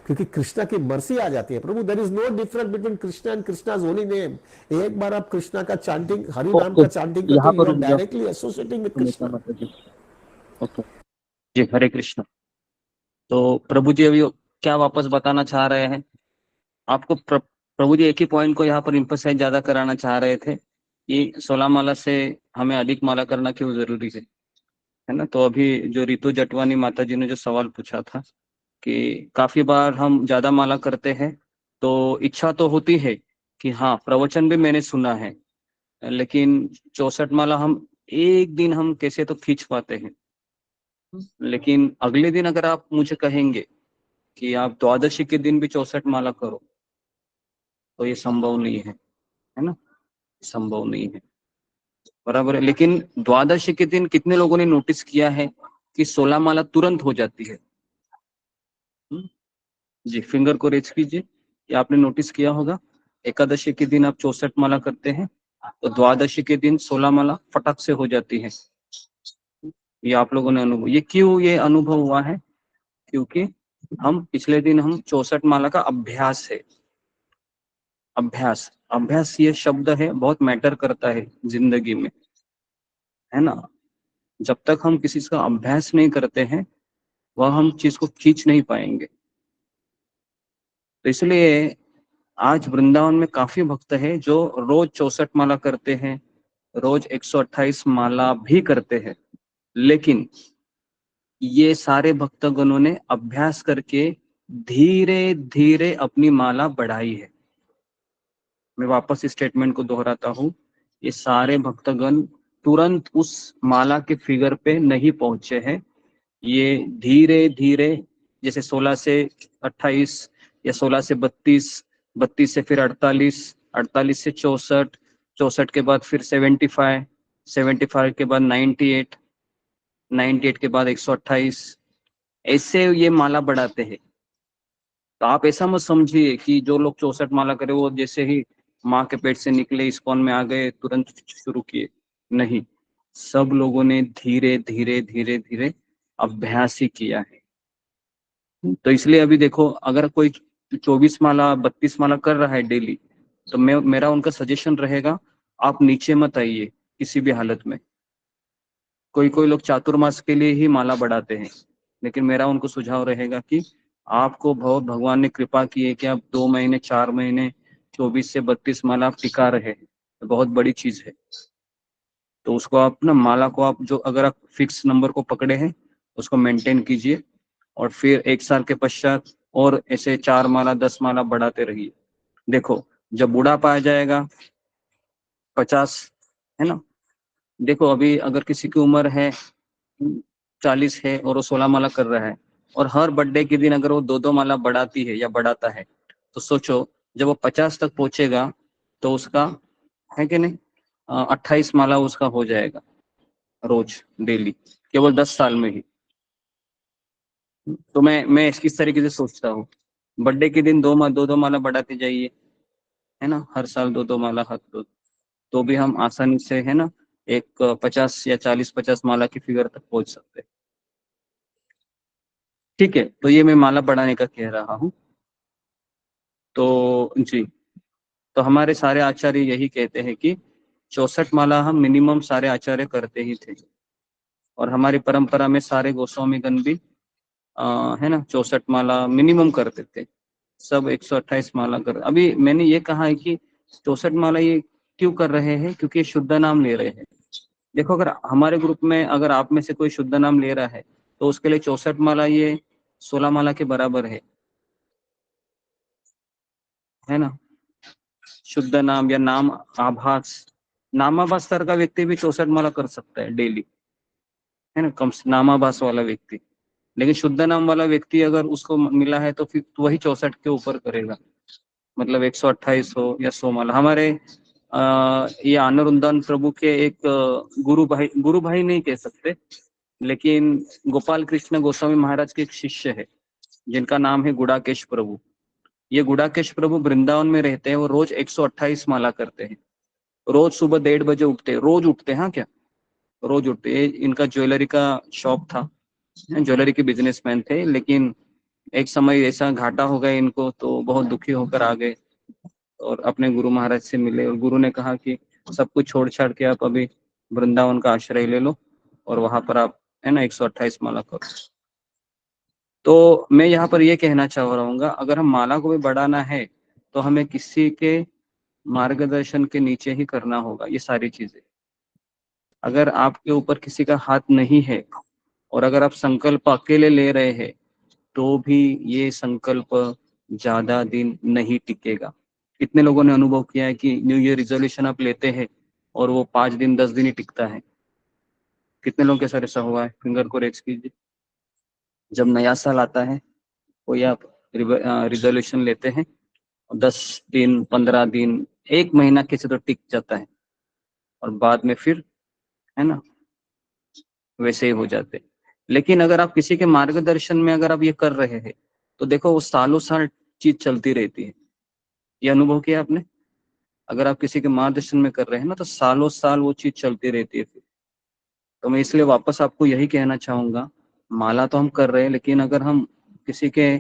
क्योंकि कृष्णा की मर्सी आ जाती है। प्रभु, there is no difference between Krishna and Krishna's holy name. एक बार आप कृष्णा का चांटिंग, हरिनाम का चांटिंग करते हो, you are directly associating with Krishna. Okay जी, हरे कृष्ण। तो प्रभु जी अभी क्या वापस बताना चाह रहे हैं आपको? प्रभु जी एक ही पॉइंट को यहाँ पर इम्फसाइज ज्यादा कराना चाह रहे थे कि 16 माला से हमें अधिक माला करना क्यों जरूरी है ना। तो अभी जो रितु जटवानी माता जी ने जो सवाल पूछा था कि काफी बार हम ज्यादा माला करते हैं तो इच्छा तो होती है कि हाँ प्रवचन भी मैंने सुना है, लेकिन 64 माला हम एक दिन हम कैसे तो खींच पाते हैं, लेकिन अगले दिन अगर आप मुझे कहेंगे कि आप द्वादशी के दिन भी 64 माला करो तो ये संभव नहीं है ना, संभव नहीं है, बराबर है। लेकिन द्वादशी के दिन कितने लोगों ने नोटिस किया है कि 16 माला तुरंत हो जाती है? जी, फिंगर को रेज कीजिए, ये आपने नोटिस किया होगा। एकादशी के दिन आप 64 माला करते हैं तो द्वादशी के दिन 16 माला फटक से हो जाती है। ये आप लोगों ने अनुभव, ये क्यों ये अनुभव हुआ है? क्योंकि हम पिछले दिन हम 64 माला का अभ्यास है, अभ्यास, अभ्यास ये शब्द है बहुत मैटर करता है जिंदगी में, है ना। जब तक हम किसी का अभ्यास नहीं करते हैं वह हम चीज को खींच नहीं पाएंगे। तो इसलिए आज वृंदावन में काफी भक्त है जो रोज 64 माला करते हैं, रोज 128 माला भी करते हैं, लेकिन ये सारे भक्तगणों ने अभ्यास करके धीरे धीरे अपनी माला बढ़ाई है। मैं वापस इस स्टेटमेंट को दोहराता हूँ, ये सारे भक्तगण तुरंत उस माला के फिगर पे नहीं पहुंचे हैं, ये धीरे धीरे, जैसे 16 से 28 या 16 से 32, 32 से फिर 48, 48 से 64, 64 के बाद फिर 75, 75 के बाद 98, 98 के बाद 128, ऐसे ये माला बढ़ाते हैं। तो आप ऐसा मत समझिए कि जो लोग 64 माला करे वो जैसे ही माँ के पेट से निकले इस्कॉन में आ गए तुरंत शुरू किए, नहीं, सब लोगों ने धीरे धीरे धीरे धीरे अभ्यास ही किया है। तो इसलिए अभी देखो, अगर कोई 24 माला 32 माला कर रहा है डेली, तो मेरा उनका सजेशन रहेगा आप नीचे मत आइए किसी भी हालत में। कोई लोग चातुर्मास के लिए ही माला बढ़ाते हैं, लेकिन मेरा उनको सुझाव रहेगा कि आपको बहुत भगवान ने कृपा की है कि आप 2 महीने 4 महीने 24 से 32 माला आप टिका रहे, तो बहुत बड़ी चीज है। तो उसको आप ना, माला को आप जो अगर आप फिक्स नंबर को पकड़े हैं उसको मेंटेन कीजिए, और फिर 1 साल के पश्चात और ऐसे 4 माला 10 माला बढ़ाते रहिए। देखो जब बुढ़ापा आ जाएगा 50, है ना, देखो अभी अगर किसी की उम्र है 40 है और वो 16 माला कर रहा है, और हर बर्थडे के दिन अगर वो 2-2 माला बढ़ाती है या बढ़ाता है, तो सोचो जब वो 50 तक पहुंचेगा तो उसका है कि नहीं 28 माला उसका हो जाएगा रोज डेली, केवल 10 साल में ही। तो मैं इस तरीके से सोचता हूँ बर्थडे के दिन दो दो माला बढ़ाते जाइए, है ना, हर साल 2 माला, हर तो भी हम आसानी से, है ना, एक 50 या 40-50 माला की फिगर तक पहुंच सकते हैं। ठीक है, तो ये मैं माला बढ़ाने का कह रहा हूँ। तो जी, तो हमारे सारे आचार्य यही कहते हैं कि 64 माला हम मिनिमम सारे आचार्य करते ही थे, और हमारी परंपरा में सारे गोस्वामीगण भी है ना 64 माला मिनिमम करते थे। सब 128 माला कर। अभी मैंने ये कहा है कि 64 माला ये क्यों कर रहे हैं, क्योंकि ये शुद्ध नाम ले रहे हैं। देखो, अगर हमारे ग्रुप में अगर आप में से कोई शुद्ध नाम ले रहा है तो उसके लिए 64 माला ये 16 माला के बराबर है ना। शुद्ध नाम या नाम आभास, नामाभास स्तर का व्यक्ति भी 64 माला कर सकता है डेली, है ना, कम नामाभास वाला व्यक्ति। लेकिन शुद्ध नाम वाला व्यक्ति अगर उसको मिला है तो फिर वही 64 के ऊपर करेगा, मतलब 128 हो या 100 माला। हमारे ये आनंदवृंदन प्रभु के एक गुरु भाई नहीं कह सकते, लेकिन गोपाल कृष्ण गोस्वामी महाराज के एक शिष्य है जिनका नाम है गुड़ाकेश प्रभु। ये गुड़ाकेश प्रभु वृंदावन में रहते हैं, वो रोज 128 माला करते हैं। रोज सुबह 1:30 बजे उठते, रोज उठते, हाँ क्या, रोज उठते। इनका ज्वेलरी का शॉप था, ज्वेलरी के बिजनेसमैन थे, लेकिन एक समय ऐसा घाटा हो गया इनको, तो बहुत दुखी होकर आ गए और अपने गुरु महाराज से मिले, और गुरु ने कहा कि सब कुछ छोड़ छाड़ के आप अभी वृंदावन का आश्रय ले लो और वहां पर आप, है ना, 128 माला करो। तो मैं यहाँ पर ये कहना चाह रहा हूँ, अगर हम माला को भी बढ़ाना है तो हमें किसी के मार्गदर्शन के नीचे ही करना होगा ये सारी चीजें। अगर आपके ऊपर किसी का हाथ नहीं है और अगर आप संकल्प अकेले ले रहे हैं तो भी ये संकल्प ज्यादा दिन नहीं टिकेगा। कितने लोगों ने अनुभव किया है कि न्यू ईयर रिजोल्यूशन आप लेते हैं और वो 5 दिन 10 दिन ही टिकता है। कितने लोगों के साथ ऐसा हुआ है, फिंगर को रेज कीजिए। जब नया साल आता है कोई आप रिजोल्यूशन लेते हैं, 10 दिन 15 दिन 1 महीना कैसे तो टिक जाता है, और बाद में फिर, है ना, वैसे ही हो जाते। लेकिन अगर आप किसी के मार्गदर्शन में अगर आप ये कर रहे हैं तो देखो वो सालों साल चीज चलती रहती है। ये अनुभव किया आपने? अगर आप किसी के मार्गदर्शन में कर रहे हैं ना तो सालों साल वो चीज चलती रहती है फिर। तो मैं इसलिए वापस आपको यही कहना चाहूंगा, माला तो हम कर रहे हैं, लेकिन अगर हम किसी के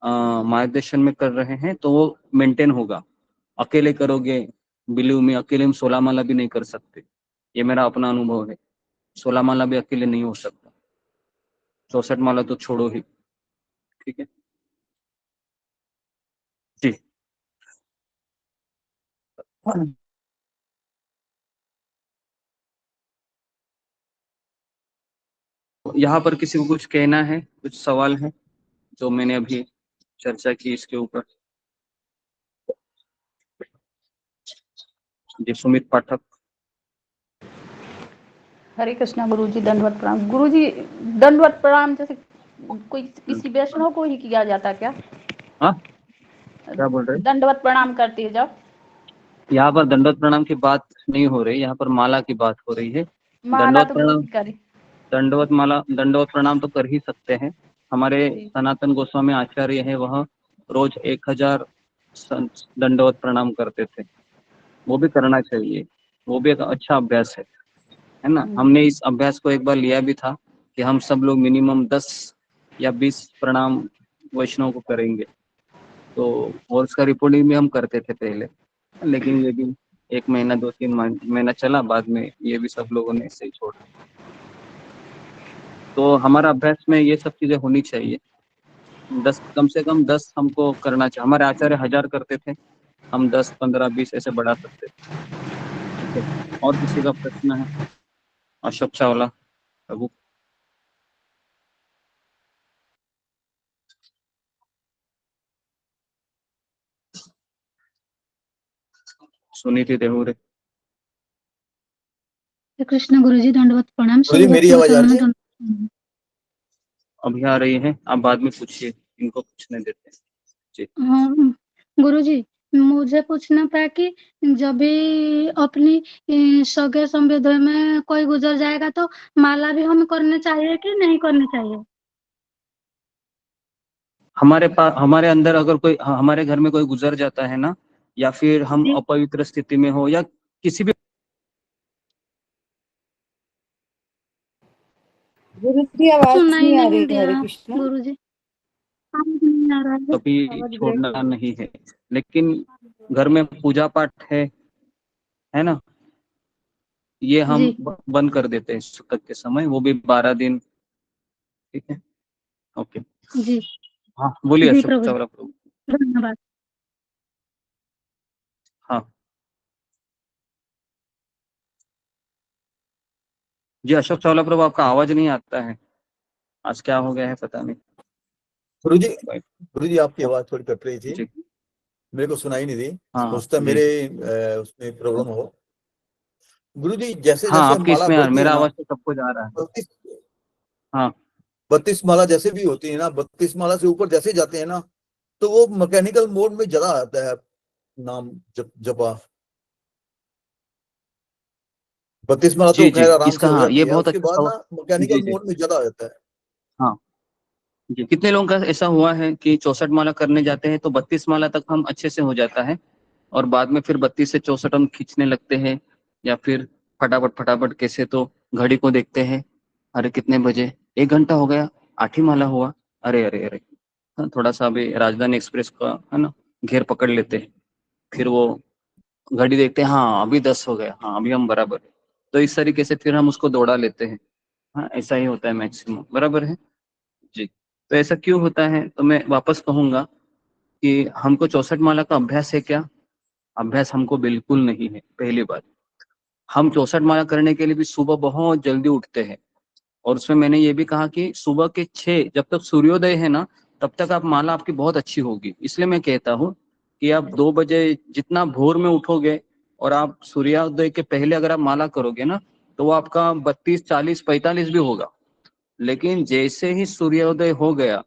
मार्गदर्शन में कर रहे हैं तो वो मेंटेन होगा। अकेले करोगे, बिलीव में, अकेले हम 16 माला भी नहीं कर सकते। ये मेरा अपना अनुभव है, 16 माला भी अकेले नहीं हो सकता, 64 माला तो छोड़ो ही। ठीक है जी। यहाँ पर किसी को कुछ कहना है, कुछ सवाल है जो मैंने अभी चर्चा की इसके ऊपर? जी, सुमित पाठक। हरे कृष्णा गुरुजी, दंडवत प्रणाम। गुरुजी, दंडवत प्रणाम जैसे कोई किसी वैष्णव को ही किया जाता क्या? हाँ, क्या बोल रहे? दंडवत प्रणाम करती है जब? यहाँ पर दंडवत प्रणाम की बात नहीं हो रही, यहाँ पर माला की बात हो रही है। माला दंडवत तो प्रणाम, करे। दंडवत प्रणाम तो कर ही सकते हैं। हमारे सनातन गोस्वामी आचार्य है, वह रोज 1000 दंडवत प्रणाम करते थे। वो भी करना चाहिए, वो भी एक अच्छा अभ्यास है ना। हमने इस अभ्यास को एक बार लिया भी था कि हम सब लोग मिनिमम 10 या 20 प्रणाम वैष्णव को करेंगे, तो और उसका रिपोर्टिंग भी हम करते थे पहले, लेकिन ये भी 1 महीना 2-3 महीना चला, बाद में ये भी सब लोगों ने ऐसे ही छोड़। तो हमारा अभ्यास में ये सब चीजें होनी चाहिए। 10, कम से कम 10 हमको करना चाहिए। हमारे आचार्य 1000 करते थे, हम 10, 15, 20 ऐसे बढ़ा सकते थे। ठीक है, और किसी का प्रश्न है? अशोक चावला प्रभु। सुनीति देहुरे। कृष्ण गुरुजी, दंडवत प्रणाम। गुरुजी, मेरी आवाज आ रही है? अभी आ रही है, आप बाद में पूछिए, इनको पूछने देते हैं जी। हाँ गुरुजी, मुझे पूछना था कि जब भी अपनी सगे संबंधी में कोई गुजर जाएगा तो माला भी हमें करनी चाहिए कि नहीं करनी चाहिए? हमारे अंदर अगर कोई हमारे घर में कोई गुजर जाता है ना, या फिर हम जी। अपवित्र स्थिति में हो या किसी भी गुरु जी आवाज सुनाई नहीं आ नहीं रही। दे हरे रहा कृष्णा। गुरुजी, आवाज नहीं आ रहा है, कभी आवाज ब्रेक हो छोड़ना रही नहीं है, लेकिन घर में पूजा पाठ है ना, ये है। हम जी बंद कर देते हैं सूतक के समय, वो भी 12 दिन। ठीक है, ओके। जी हाँ बोलिए जी अशोक प्रभु जी, चावला प्रभु। धन्यवाद। हाँ जी अशोक चावला प्रभु, आपका आवाज नहीं आता है, आज क्या हो गया है पता नहीं। गुरु जी आपकी आवाज थोड़ी कट रही थी, जी मेरे को सुनाई नहीं दी। हाँ हो सकता है जी। मेरे उसमें प्रॉब्लम हो। गुरु जी जैसे हाँ जैसे आपकी माला इसमें यार बढ़ती है मेरा ना, आवाज तो सबको जा रहा है। 32 हाँ 32 माला जैसे भी होती है ना, 32 माला से ऊपर जैसे जाते हैं ना, तो वो मैकेनिकल मोड में ज्यादा आता है नाम जपा। 32 माला जी तो जी, खैर आराम से इसका हो हाँ जाती ये है, बहुत उसके अच्छा बाद सवाल। ना जी मैकेनिकल जी मोड में ज्यादा आता है। हाँ जी, कितने लोगों का ऐसा हुआ है कि 64 माला करने जाते हैं तो 32 माला तक हम अच्छे से हो जाता है, और बाद में फिर 32 से 64 हम खींचने लगते हैं, या फिर फटाफट फटाफट कैसे तो घड़ी को देखते हैं, अरे कितने बजे, 1 घंटा हो गया, 8 ही माला हुआ, अरे अरे अरे। हाँ, थोड़ा सा अभी राजधानी एक्सप्रेस का है ना घेर पकड़ लेते हैं, फिर वो घड़ी देखते हैं, हाँ अभी 10 हो गया, हाँ अभी हम बराबर है, तो इस तरीके से फिर हम उसको दौड़ा लेते हैं। हाँ ऐसा ही होता है मैक्सिमम, बराबर है जी। तो ऐसा क्यों होता है, तो मैं वापस कहूंगा कि हमको 64 माला का अभ्यास है क्या? अभ्यास हमको बिल्कुल नहीं है। पहली बात, हम 64 माला करने के लिए भी सुबह बहुत जल्दी उठते हैं, और उसमें मैंने ये भी कहा कि सुबह के 6 जब तक सूर्योदय है ना, तब तक आप माला आपकी बहुत अच्छी होगी। इसलिए मैं कहता हूँ कि आप 2 बजे जितना भोर में उठोगे और आप सूर्योदय के पहले अगर आप माला करोगे ना, तो वो आपका 32, 40, 45 भी होगा। लेकिन जैसे ही सूर्योदय हो गया,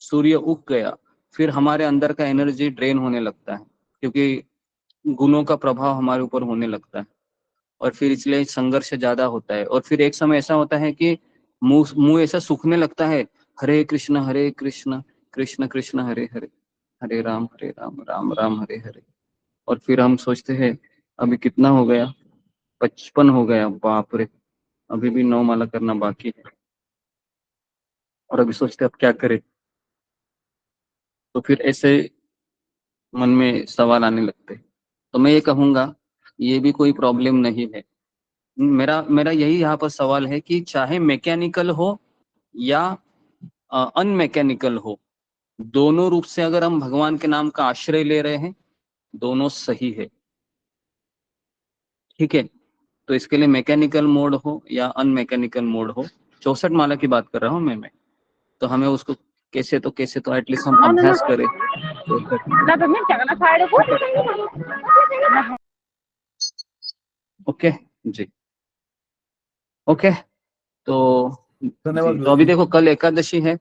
सूर्य उग गया, फिर हमारे अंदर का एनर्जी ड्रेन होने लगता है, क्योंकि गुणों का प्रभाव हमारे ऊपर होने लगता है, और फिर इसलिए संघर्ष ज्यादा होता है, और फिर एक समय ऐसा होता है कि मुंह मुंह ऐसा सूखने लगता है, हरे कृष्ण कृष्ण कृष्ण हरे हरे, हरे राम राम राम हरे हरे। और फिर हम सोचते हैं अभी कितना हो गया, 55 हो गया, बाप रे, अभी भी 9 माला करना बाकी है, और अभी सोचते अब क्या करें। तो फिर ऐसे मन में सवाल आने लगते हैं। तो मैं ये कहूंगा ये भी कोई प्रॉब्लम नहीं है। मेरा मेरा यही यहाँ पर सवाल है कि चाहे मैकेनिकल हो या अनमैकेनिकल हो, दोनों रूप से अगर हम भगवान के नाम का आश्रय ले रहे हैं, दोनों सही है। ठीक है, तो इसके लिए मैकेनिकल मोड हो या अनमैकेनिकल मोड हो, 64 माला की बात कर रहा हूँ मैं, तो हमें उसको कैसे तो एटलीस्ट हम अभ्यास करें। ओके जी, ओके। तो धन्यवाद जी, तो गुरु अभी जी। देखो कल एकादशी है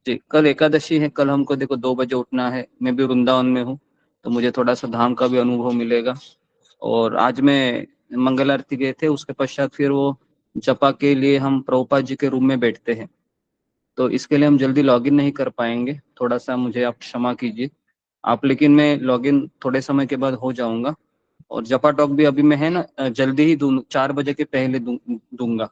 जी, कल एकादशी है, कल हमको देखो 2 बजे उठना है, मैं भी वृंदावन में हूँ, तो मुझे थोड़ा सा धाम का भी अनुभव मिलेगा। और आज मैं मंगल आरती गए थे, उसके पश्चात फिर वो जपा के लिए हम प्रभुपाद जी के रूम में बैठते हैं, तो इसके लिए हम जल्दी लॉगिन नहीं कर पाएंगे, थोड़ा सा मुझे आप क्षमा कीजिए आप, लेकिन मैं लॉगिन थोड़े समय के बाद हो जाऊंगा। और जपा टॉक भी अभी मैं है ना जल्दी ही 4 बजे के पहले दूंगा,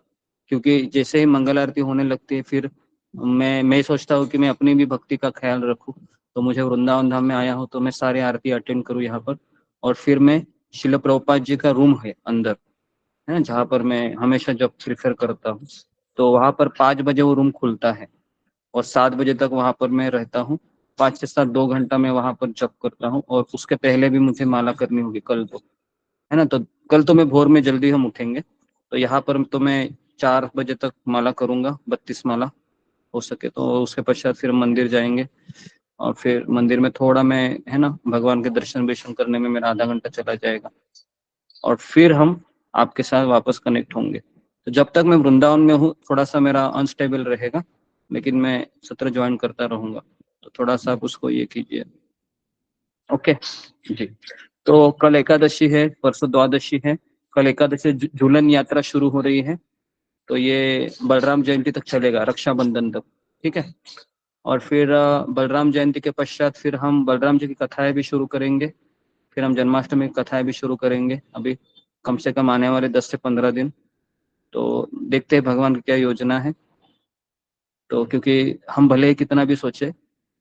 क्योंकि जैसे ही मंगल आरती होने लगती है, फिर मैं सोचता हूँ कि मैं अपनी भी भक्ति का ख्याल रखूँ, तो मुझे वृंदावन धाम में आया हूँ तो मैं सारे आरती अटेंड करूँ यहाँ पर, और फिर मैं शिल प्रभुपाद जी का रूम है अंदर, है ना, जहाँ पर मैं हमेशा जब प्रिफर करता हूँ, तो वहाँ पर 5 बजे वो रूम खुलता है, और 7 बजे तक वहाँ पर मैं रहता हूँ। 5 से 7 2 घंटा मैं वहाँ पर जप करता हूँ, और उसके पहले भी मुझे माला करनी होगी कल तो, है ना, तो कल तो मैं भोर में जल्दी हम उठेंगे, तो यहाँ पर तो मैं 4 बजे तक माला करूंगा, 32 माला हो सके तो। उसके पश्चात फिर मंदिर जाएंगे, और फिर मंदिर में थोड़ा मैं है ना भगवान के दर्शन वेशन करने में मेरा आधा घंटा चला जाएगा, और फिर हम आपके साथ वापस कनेक्ट होंगे। तो जब तक मैं वृंदावन में हूँ थोड़ा सा मेरा अनस्टेबल रहेगा, लेकिन मैं सत्र ज्वाइन करता रहूंगा, तो थोड़ा सा आप उसको ये कीजिए। ओके जी, तो कल एकादशी है, परसों द्वादशी है, कल एकादशी झूलन यात्रा शुरू हो रही है, तो ये बलराम जयंती तक चलेगा, रक्षाबंधन तक, ठीक है। और फिर बलराम जयंती के पश्चात फिर हम बलराम जी की कथाएं भी शुरू करेंगे, फिर हम जन्माष्टमी की कथाएं भी शुरू करेंगे। अभी कम से कम आने वाले 10 से 15 दिन, तो देखते हैं भगवान की क्या योजना है। तो क्योंकि हम भले ही कितना भी सोचे,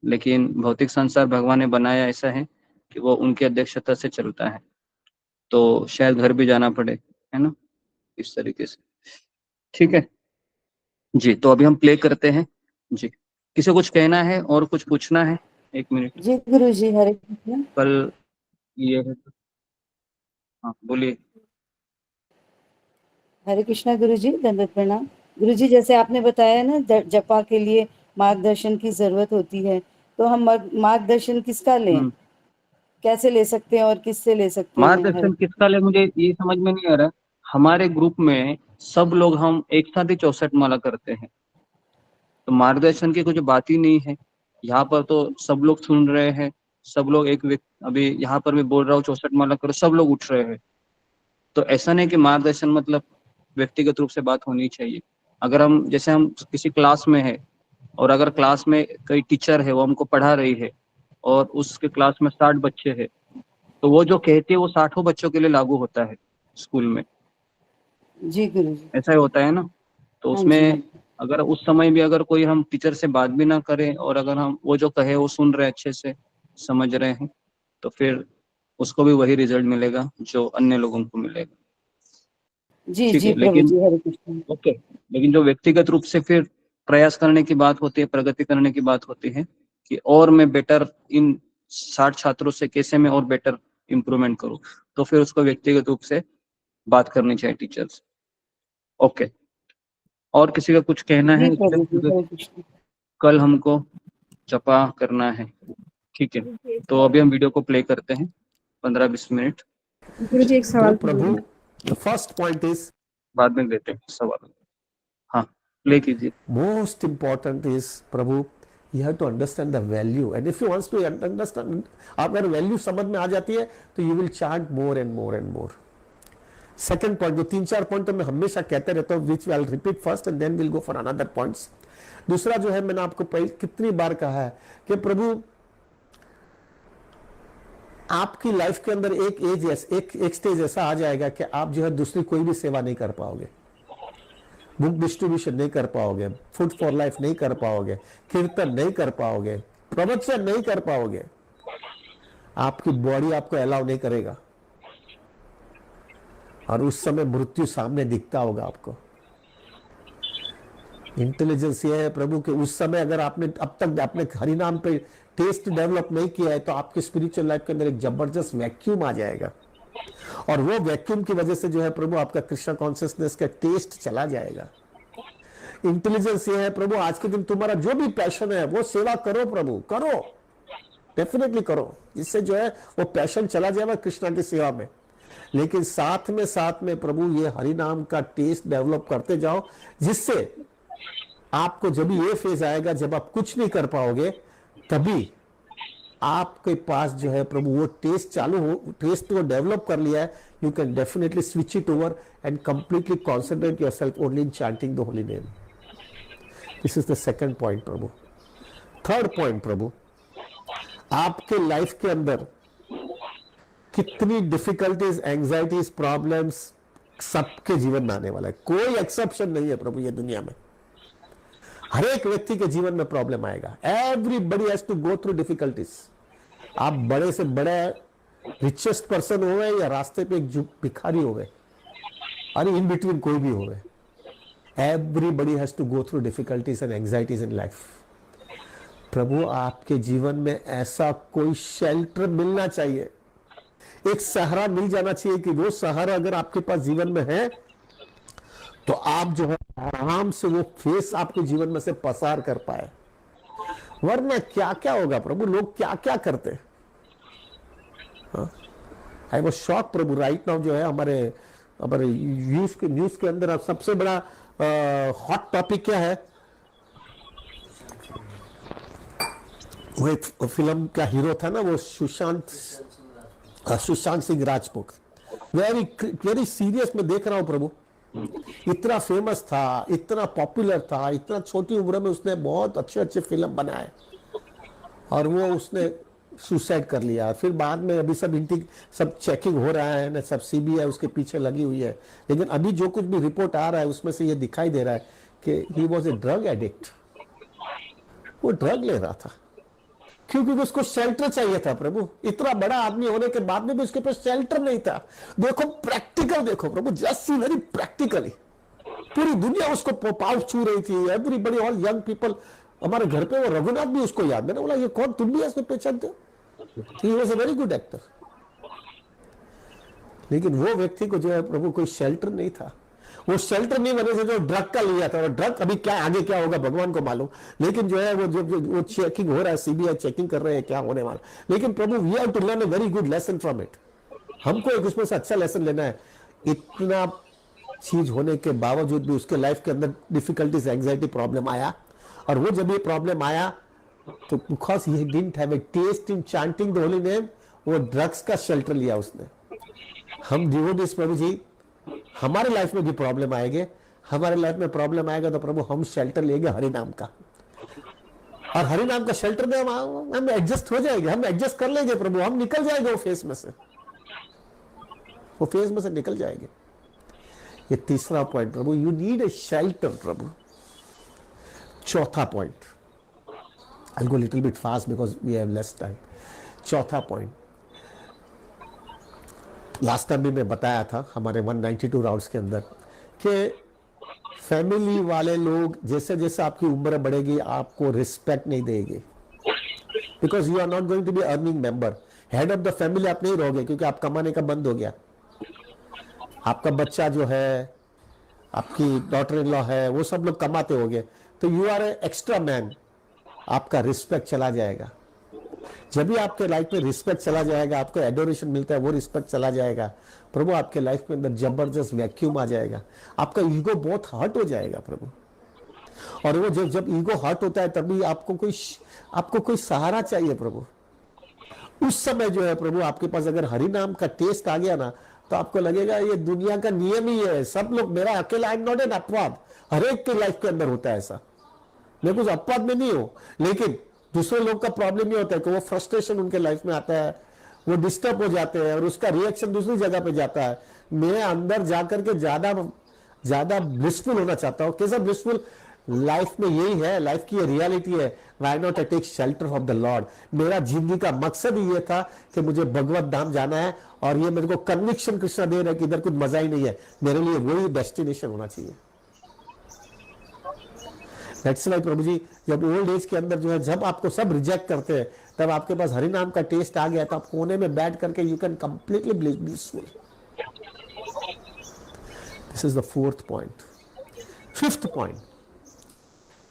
लेकिन भौतिक संसार भगवान ने बनाया ऐसा है कि वो उनकी अध्यक्षता से चलता है, तो शायद घर भी जाना पड़े, है ना, इस तरीके से। ठीक है जी, तो अभी हम प्ले करते हैं जी। किसी को कुछ कहना है और कुछ पूछना है? 1 मिनट जी गुरुजी, हरे कृष्ण। कल ये है, हाँ बोलिए। हरे कृष्णा गुरुजी, दंडवत प्रणाम। गुरुजी, जैसे आपने बताया ना जपा के लिए मार्गदर्शन की जरूरत होती है, तो हम मार्गदर्शन किसका लें, कैसे ले सकते हैं और किससे ले सकते हैं? मार्गदर्शन किसका ले, मुझे ये समझ में नहीं आ रहा। हमारे ग्रुप में सब लोग हम एक साथ ही 64 माला करते हैं, तो मार्गदर्शन की कुछ बात ही नहीं है। यहाँ पर तो सब लोग सुन रहे हैं, सब लोग अभी यहाँ पर मैं बोल रहा हूँ 64 माला करो, सब लोग उठ रहे हैं। तो ऐसा नहीं कि मार्गदर्शन मतलब व्यक्तिगत रूप से बात होनी चाहिए। अगर हम जैसे हम किसी क्लास में है और अगर क्लास में कोई टीचर है वो हमको पढ़ा रही है और उसके क्लास में 60 बच्चे हैं, तो वो जो कहती है वो 60 बच्चों के लिए लागू होता है स्कूल में। जी गुरुजी, ऐसा ही होता है ना। तो उसमें अगर उस समय भी अगर कोई हम टीचर से बात भी ना करें और अगर हम वो जो कहे वो सुन रहे अच्छे से समझ रहे हैं, तो फिर उसको भी वही रिजल्ट मिलेगा जो अन्य लोगों को मिलेगा। जी ठीक जी है, प्रभु लेकिन जी, हरे कृष्ण। ओके, लेकिन जो व्यक्तिगत रूप से फिर प्रयास करने की बात होती है, प्रगति करने की बात होती है कि और मैं बेटर इन 60 छात्रों से कैसे मैं और बेटर इम्प्रूवमेंट करूं, तो फिर उसको व्यक्तिगत रूप से बात करनी चाहिए टीचर से। ओके, और किसी का कुछ कहना है? जी प्रभु जी, हरे कृष्ण। कल हमको जपा करना है, ठीक है। तो अभी हम वीडियो को प्ले करते हैं 15-20 मिनट। गुरुजी एक सवाल प्रभु, the first point is, बाद में देते हैं सवाल। हाँ, प्ले कीजिए। Most important is, Prabhu, you have to understand the value, and if you want to understand, अगर वैल्यू समझ में आ जाती है तो you will chant more and more and more. Second point, जो 3-4 पॉइंट तो मैं हमेशा कहते रहता हूँ, which I'll repeat first and then we'll go for another points. दूसरा जो है, मैंने आपको कितनी बार कहा है कि प्रभु आपकी लाइफ के अंदर एक स्टेज ऐसा आ जाएगा कि आप जो है दूसरी कोई भी सेवा नहीं कर पाओगे, बुक डिस्ट्रीब्यूशन नहीं कर पाओगे, फूड फॉर लाइफ नहीं कर पाओगे, कीर्तन नहीं कर पाओगे, प्रवचन नहीं कर पाओगे, आपकी बॉडी आपको अलाउ नहीं करेगा, और उस समय मृत्यु सामने दिखता होगा आपको। इंटेलिजेंस ये है प्रभु कि उस समय अगर आपने अब तक अपने हरि नाम पे टेस्ट डेवलप नहीं किया है, तो आपकी स्पिरिचुअल लाइफ के अंदर एक जबरदस्त वैक्यूम आ जाएगा, और वो वैक्यूम की वजह से जो है प्रभु आपका कृष्णा कॉन्शियसनेस का टेस्ट चला जाएगा। इंटेलिजेंस ये है प्रभु, आज के दिन तुम्हारा जो भी पैशन है वो सेवा करो प्रभु, करो, डेफिनेटली करो, इससे जो है वो पैशन चला जाएगा कृष्णा की सेवा में। लेकिन साथ में प्रभु ये हरि नाम का टेस्ट डेवलप करते जाओ, जिससे आपको जब ये फेज आएगा जब आप कुछ नहीं कर पाओगे, तभी आपके पास जो है प्रभु वो टेस्ट टेस्ट को डेवलप कर लिया है, you can definitely switch it over and completely concentrate yourself only in chanting the holy name. This is the second point प्रभु। थर्ड पॉइंट प्रभु, आपके लाइफ के अंदर कितनी डिफिकल्टीज, एंजाइटीज, प्रॉब्लम्स सबके जीवन में आने वाला है, कोई एक्सेप्शन नहीं है प्रभु। ये दुनिया में हर एक व्यक्ति के जीवन में प्रॉब्लम आएगा। Everybody has to go through difficulties. आप बड़े से बड़े रिचेस्ट पर्सन हो गए या रास्ते पे एक भिखारी हो गए, और इन बिटवीन कोई भी हो गए, everybody has to go through difficulties and anxieties in life. प्रभु आपके जीवन में ऐसा कोई शेल्टर मिलना चाहिए, एक सहारा मिल जाना चाहिए कि वो सहारा अगर आपके पास जीवन में है तो आप जो है आराम से वो फेस आपके जीवन में से पसार कर पाए। वरना क्या क्या होगा प्रभु, लोग क्या क्या करते। I was shock Prabhu, right now जो है हमारे न्यूज के अंदर सबसे बड़ा हॉट टॉपिक क्या है, वो एक फिल्म का हीरो था ना, वो सुशांत सिंह राजपूत। वेरी सीरियस में देख रहा हूं प्रभु, इतना फेमस था, इतना पॉपुलर था, इतना छोटी उम्र में उसने बहुत अच्छे अच्छे फिल्म बनाए और वो उसने सुसाइड कर लिया। फिर बाद में अभी सब चेकिंग हो रहा है ना, सब सीबीआई उसके पीछे लगी हुई है, लेकिन अभी जो कुछ भी रिपोर्ट आ रहा है उसमें से ये दिखाई दे रहा है कि he was a drug addict. वो ड्रग ले रहा था क्योंकि उसको शेल्टर चाहिए था। प्रभु, इतना बड़ा आदमी होने के बाद में भी उसके पास शेल्टर नहीं था। देखो प्रैक्टिकल, देखो प्रभु, जस्ट सी वेरी प्रैक्टिकली। पूरी दुनिया उसको पाँव छू रही थी, एवरीबॉडी, ऑल यंग पीपल। हमारे घर पे वो रघुनाथ भी उसको याद, मैंने बोला ये कौन, तुम भी ऐसे पहचानते हो? He was a very good actor. लेकिन वो व्यक्ति को जो है प्रभु कोई शेल्टर नहीं था। वो शेल्टर नहीं बने से जो ड्रग का लिया था, और ड्रग अभी क्या आगे क्या होगा भगवान को मालूम, लेकिन जो है वो चेकिंग हो रहा है, सीबीआई चेकिंग कर रहे हैं क्या होने वाला। लेकिन प्रभु, we have to learn a very good lesson from it. हमको एक उसमें से अच्छा लेसन लेना है। इतना चीज होने के बावजूद भी उसके लाइफ के अंदर डिफिकल्टीज, एंजाइटी प्रॉब्लम आया, और वो जब ये प्रॉब्लम आया तो because he didn't have a taste in chanting the holy name, वो ड्रग्स का शेल्टर लिया उसने। हम डिवोटीज प्रभु जी, हमारे लाइफ में भी प्रॉब्लम आएंगे, हमारे लाइफ में प्रॉब्लम आएगा तो प्रभु हम शेल्टर लेंगे हरि नाम का, और हरि नाम का शेल्टर में हम एडजस्ट हो जाएंगे, हम एडजस्ट कर लेंगे प्रभु, हम निकल जाएंगे वो फेस में से, वो फेस में से निकल जाएंगे। ये तीसरा पॉइंट प्रभु, यू नीड ए शेल्टर प्रभु। चौथा point, I go little bit fast because we have less time. चौथा पॉइंट, लास्ट टाइम भी मैं बताया था हमारे 192 राउंड्स के अंदर कि फैमिली वाले लोग जैसे जैसे आपकी उम्र बढ़ेगी आपको रिस्पेक्ट नहीं देंगे, because you are not going to be earning member. Head of the family आप नहीं रहोगे क्योंकि आप कमाने का बंद हो गया। आपका बच्चा जो है, आपकी डॉटर इन लॉ है, वो सब लोग कमाते होंगे, तो you are a extra man, आपका रिस्पेक्ट चला जाएगा। जब भी आपके लाइफ में रिस्पेक्ट चला जाएगा, आपको एडोरेशन मिलता है, वो रिस्पेक्ट चला जाएगा प्रभु, आपके लाइफ के अंदर जबरदस्त वैक्यूम आ जाएगा, आपका ईगो बहुत हर्ट हो जाएगा प्रभु। और वो जब ईगो हर्ट होता है तभी आपको कोई सहारा चाहिए प्रभु। उस समय जो है प्रभु आपके पास अगर हरि नाम का टेस्ट आ गया ना, तो आपको लगेगा ये दुनिया का नियम ही है, सब लोग, मेरा अकेला, आई एम नॉट एन अपवाद, हर एक के लाइफ के अंदर होता है ऐसा, मैं कुछ अपवाद में नहीं हूं, लेकिन दूसरे लोग का प्रॉब्लम ये होता है कि वो फ्रस्ट्रेशन उनके लाइफ में आता है, वो डिस्टर्ब हो जाते हैं और उसका रिएक्शन दूसरी जगह पे जाता है। मैं अंदर जाकर के ज्यादा ब्लिसफुल होना चाहता हूँ। कैसा ब्लिसफुल? लाइफ में यही है, लाइफ की ये रियलिटी है। Why not I take shelter of the lord. मेरा जिंदगी का मकसद ही ये था कि मुझे भगवत धाम जाना है, और ये मेरे को कन्विक्शन कृष्णा दे रहा है कि इधर कुछ मजा ही नहीं है, मेरे लिए वही डेस्टिनेशन होना चाहिए। दैट्स व्हाई प्रभु जी, जब ओल्ड एज के अंदर जो है, जब आपको सब रिजेक्ट करते हैं, तब आपके पास हरि नाम का टेस्ट आ गया, तो आप कोने में बैठ करके you can completely blissful. This is the fourth point. Fifth point,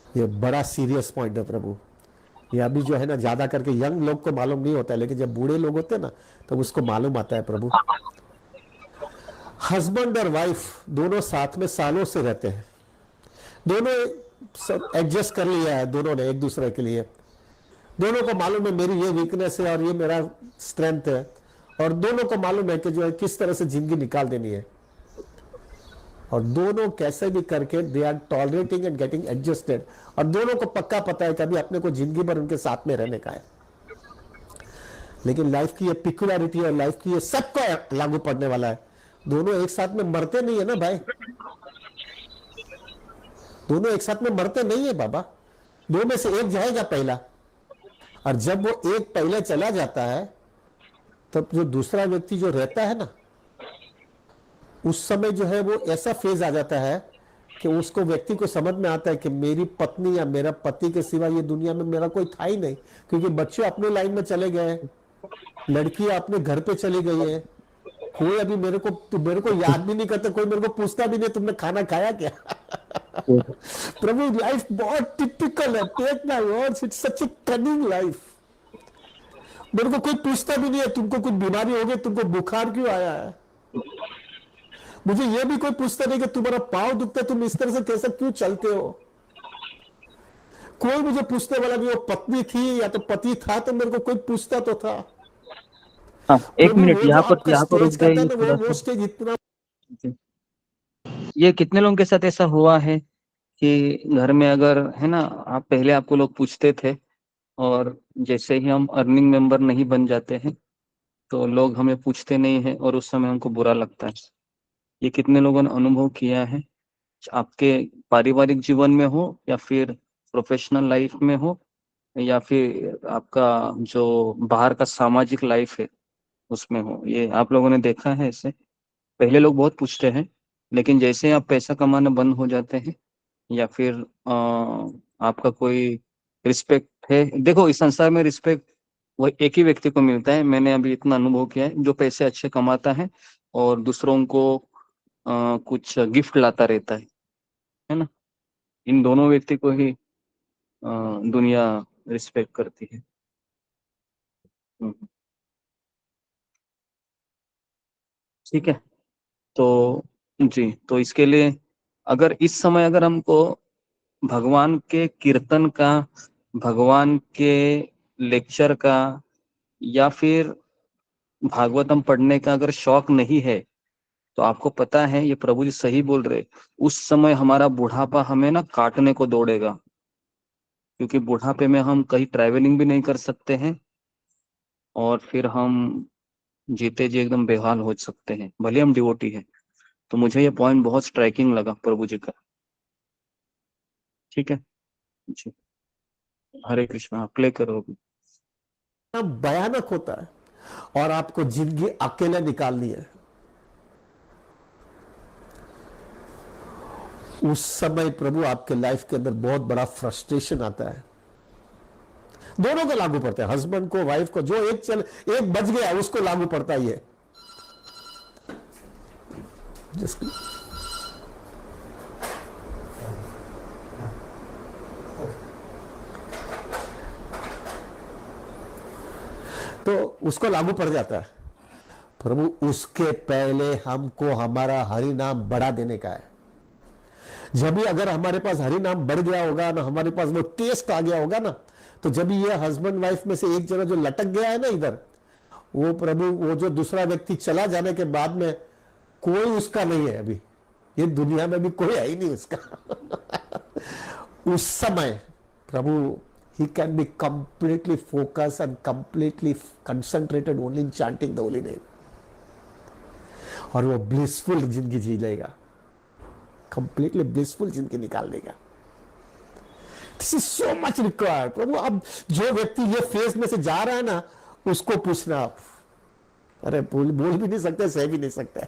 ये बड़ा सीरियस पॉइंट है प्रभु। ये अभी जो है ना, ज्यादा करके यंग लोग को मालूम नहीं होता है, लेकिन जब बूढ़े लोग होते हैं ना, तब उसको मालूम आता है प्रभु। हस्बैंड और वाइफ दोनों साथ में सालों से रहते हैं, दोनों सब एडजस्ट कर लिया है दोनों ने एक दूसरे के लिए, दोनों को मालूम है मेरी ये वीकनेस है और ये मेरा स्ट्रेंथ है, और दोनों को मालूम है कि जो है किस तरह से जिंदगी निकाल देनी है, और दोनों कैसे भी करके they are tolerating and getting adjusted, और दोनों को पक्का पता है कभी अपने को जिंदगी भर उनके साथ में रहने का है। लेकिन लाइफ की ये पिकुलरिटी और लाइफ की ये सबको लागू पड़ने वाला है, दोनों एक साथ में मरते नहीं है ना भाई, दोनों एक साथ में मरते नहीं है बाबा, दो में से एक जाएगा पहला, और जब वो एक पहले चला जाता है तब जो दूसरा व्यक्ति जो रहता है ना, उस समय जो है वो ऐसा फेज आ जाता है कि उसको व्यक्ति को समझ में आता है कि मेरी पत्नी या मेरा पति के सिवा ये दुनिया में मेरा कोई था ही नहीं, क्योंकि बच्चे अपने लाइन में चले गए, लड़कियां अपने घर पे चली गई है, कोई अभी मेरे को याद भी नहीं करता, कोई मेरे को पूछता भी नहीं तुमने खाना खाया क्या। प्रभु लाइफ बहुत टिपिकल है, take my words, it's such a cunning life. मेरे को कोई पूछता भी नहीं है तुमको कुछ बीमारी हो गई, तुमको बुखार क्यों आया है, मुझे ये भी कोई पूछता नहीं कि तुम्हारा पाँव दुखता है, तुम इस तरह से कैसे क्यों चलते हो। कोई मुझे पूछने वाला नहीं, वो पत्नी थी या तो पति था, तो मेरे को कोई पूछता तो था। एक मिनट यहाँ पर रुक गए, वो स्टेज इतना ये कितने लोगों के साथ ऐसा हुआ है कि घर में अगर है ना, आप पहले आपको लोग पूछते थे और जैसे ही हम अर्निंग मेंबर नहीं बन जाते हैं तो लोग हमें पूछते नहीं है और उस समय हमको बुरा लगता है। ये कितने लोगों ने अनुभव किया है? आपके पारिवारिक जीवन में हो या फिर प्रोफेशनल लाइफ में हो या फिर आपका जो बाहर का सामाजिक लाइफ है उसमें हो, ये आप लोगों ने देखा है? ऐसे पहले लोग बहुत पूछते हैं, लेकिन जैसे आप पैसा कमाना बंद हो जाते हैं या फिर आपका कोई रिस्पेक्ट है। देखो, इस संसार में रिस्पेक्ट वो एक ही व्यक्ति को मिलता है, मैंने अभी इतना अनुभव किया है, जो पैसे अच्छे कमाता है और दूसरों को कुछ गिफ्ट लाता रहता है ना। इन दोनों व्यक्ति को ही दुनिया रिस्पेक्ट करती है। ठीक है, तो जी, तो इसके लिए अगर इस समय अगर हमको भगवान के कीर्तन का, भगवान के लेक्चर का या फिर भागवतम पढ़ने का अगर शौक नहीं है, तो आपको पता है ये प्रभु जी सही बोल रहे, उस समय हमारा बुढ़ापा हमें ना काटने को दौड़ेगा, क्योंकि बुढ़ापे में हम कहीं ट्रैवलिंग भी नहीं कर सकते हैं और फिर हम जीते जी एकदम बेहाल हो सकते हैं, भले हम डिवोटी हैं। तो मुझे ये पॉइंट बहुत स्ट्राइकिंग लगा प्रभु जी का। ठीक है जी, हरे कृष्णा, प्ले करो। भयानक होता है और आपको जिंदगी अकेले निकालनी है। उस समय प्रभु आपके लाइफ के अंदर बहुत बड़ा फ्रस्ट्रेशन आता है। दोनों को लागू पड़ता है, हस्बैंड को, वाइफ को। जो एक बच गया उसको लागू पड़ता ही है। तो उसको लागू पड़ जाता है। प्रभु उसके पहले हमको हमारा हरि नाम बढ़ा देने का है। जब भी अगर हमारे पास हरि नाम बढ़ गया होगा ना, हमारे पास वो टेस्ट आ गया होगा ना, तो जब भी ये हस्बैंड वाइफ में से एक जना जो लटक गया है ना इधर, वो प्रभु, वो जो दूसरा व्यक्ति चला जाने के बाद में कोई उसका नहीं है। अभी ये दुनिया में भी कोई है ही नहीं उसका। उस समय प्रभु he can be completely focused and completely concentrated only in chanting the holy name, और वो blissful जिंदगी जी लेगा, completely blissful जिंदगी निकाल लेगा। This is so much required। प्रभु, अब जो व्यक्ति ये फेज में से जा रहा है ना, उसको पूछना आप, अरे बोल भी नहीं सकते, सह भी नहीं सकते।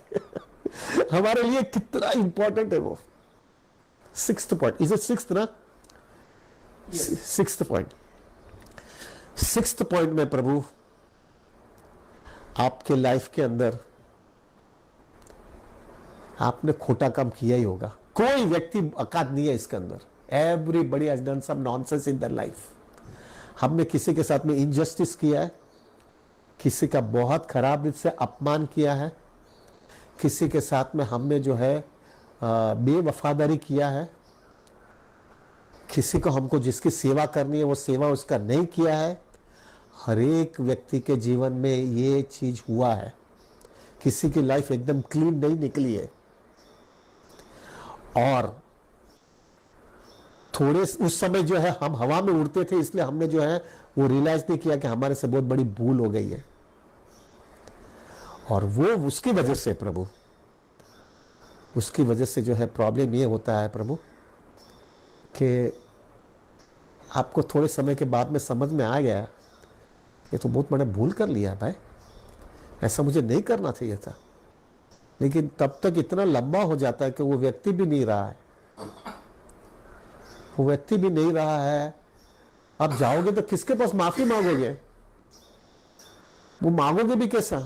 हमारे लिए कितना इंपॉर्टेंट है वो। Sixth point, is it sixth ना? सिक्स्थ पॉइंट, सिक्स्थ पॉइंट में प्रभु आपके लाइफ के अंदर आपने खोटा काम किया ही होगा। कोई व्यक्ति औकात नहीं है इसके अंदर। Everybody has done some nonsense in their life. हमने किसी के साथ में इनजस्टिस किया है, किसी का बहुत खराब रीत से अपमान किया है, किसी के साथ में हमने जो है बेवफादारी किया है, किसी को हमको जिसकी सेवा करनी है वो सेवा उसका नहीं किया है। हर एक व्यक्ति के जीवन में ये चीज हुआ है। किसी की लाइफ एकदम क्लीन नहीं निकली है, और थोड़े उस समय जो है हम हवा में उड़ते थे, इसलिए हमने जो है वो रियलाइज नहीं किया कि हमारे से बहुत बड़ी भूल हो गई है। और वो उसकी वजह से प्रभु, उसकी वजह से जो है प्रॉब्लम ये होता है प्रभु कि आपको थोड़े समय के बाद में समझ में आ गया ये तो बहुत बड़ा भूल कर लिया भाई, ऐसा मुझे नहीं करना चाहिए था। लेकिन तब तक इतना लंबा हो जाता है कि वो व्यक्ति भी नहीं रहा है, वो व्यक्ति भी नहीं रहा है। आप जाओगे तो किसके पास माफी मांगोगे? वो मांगोगे भी कैसा?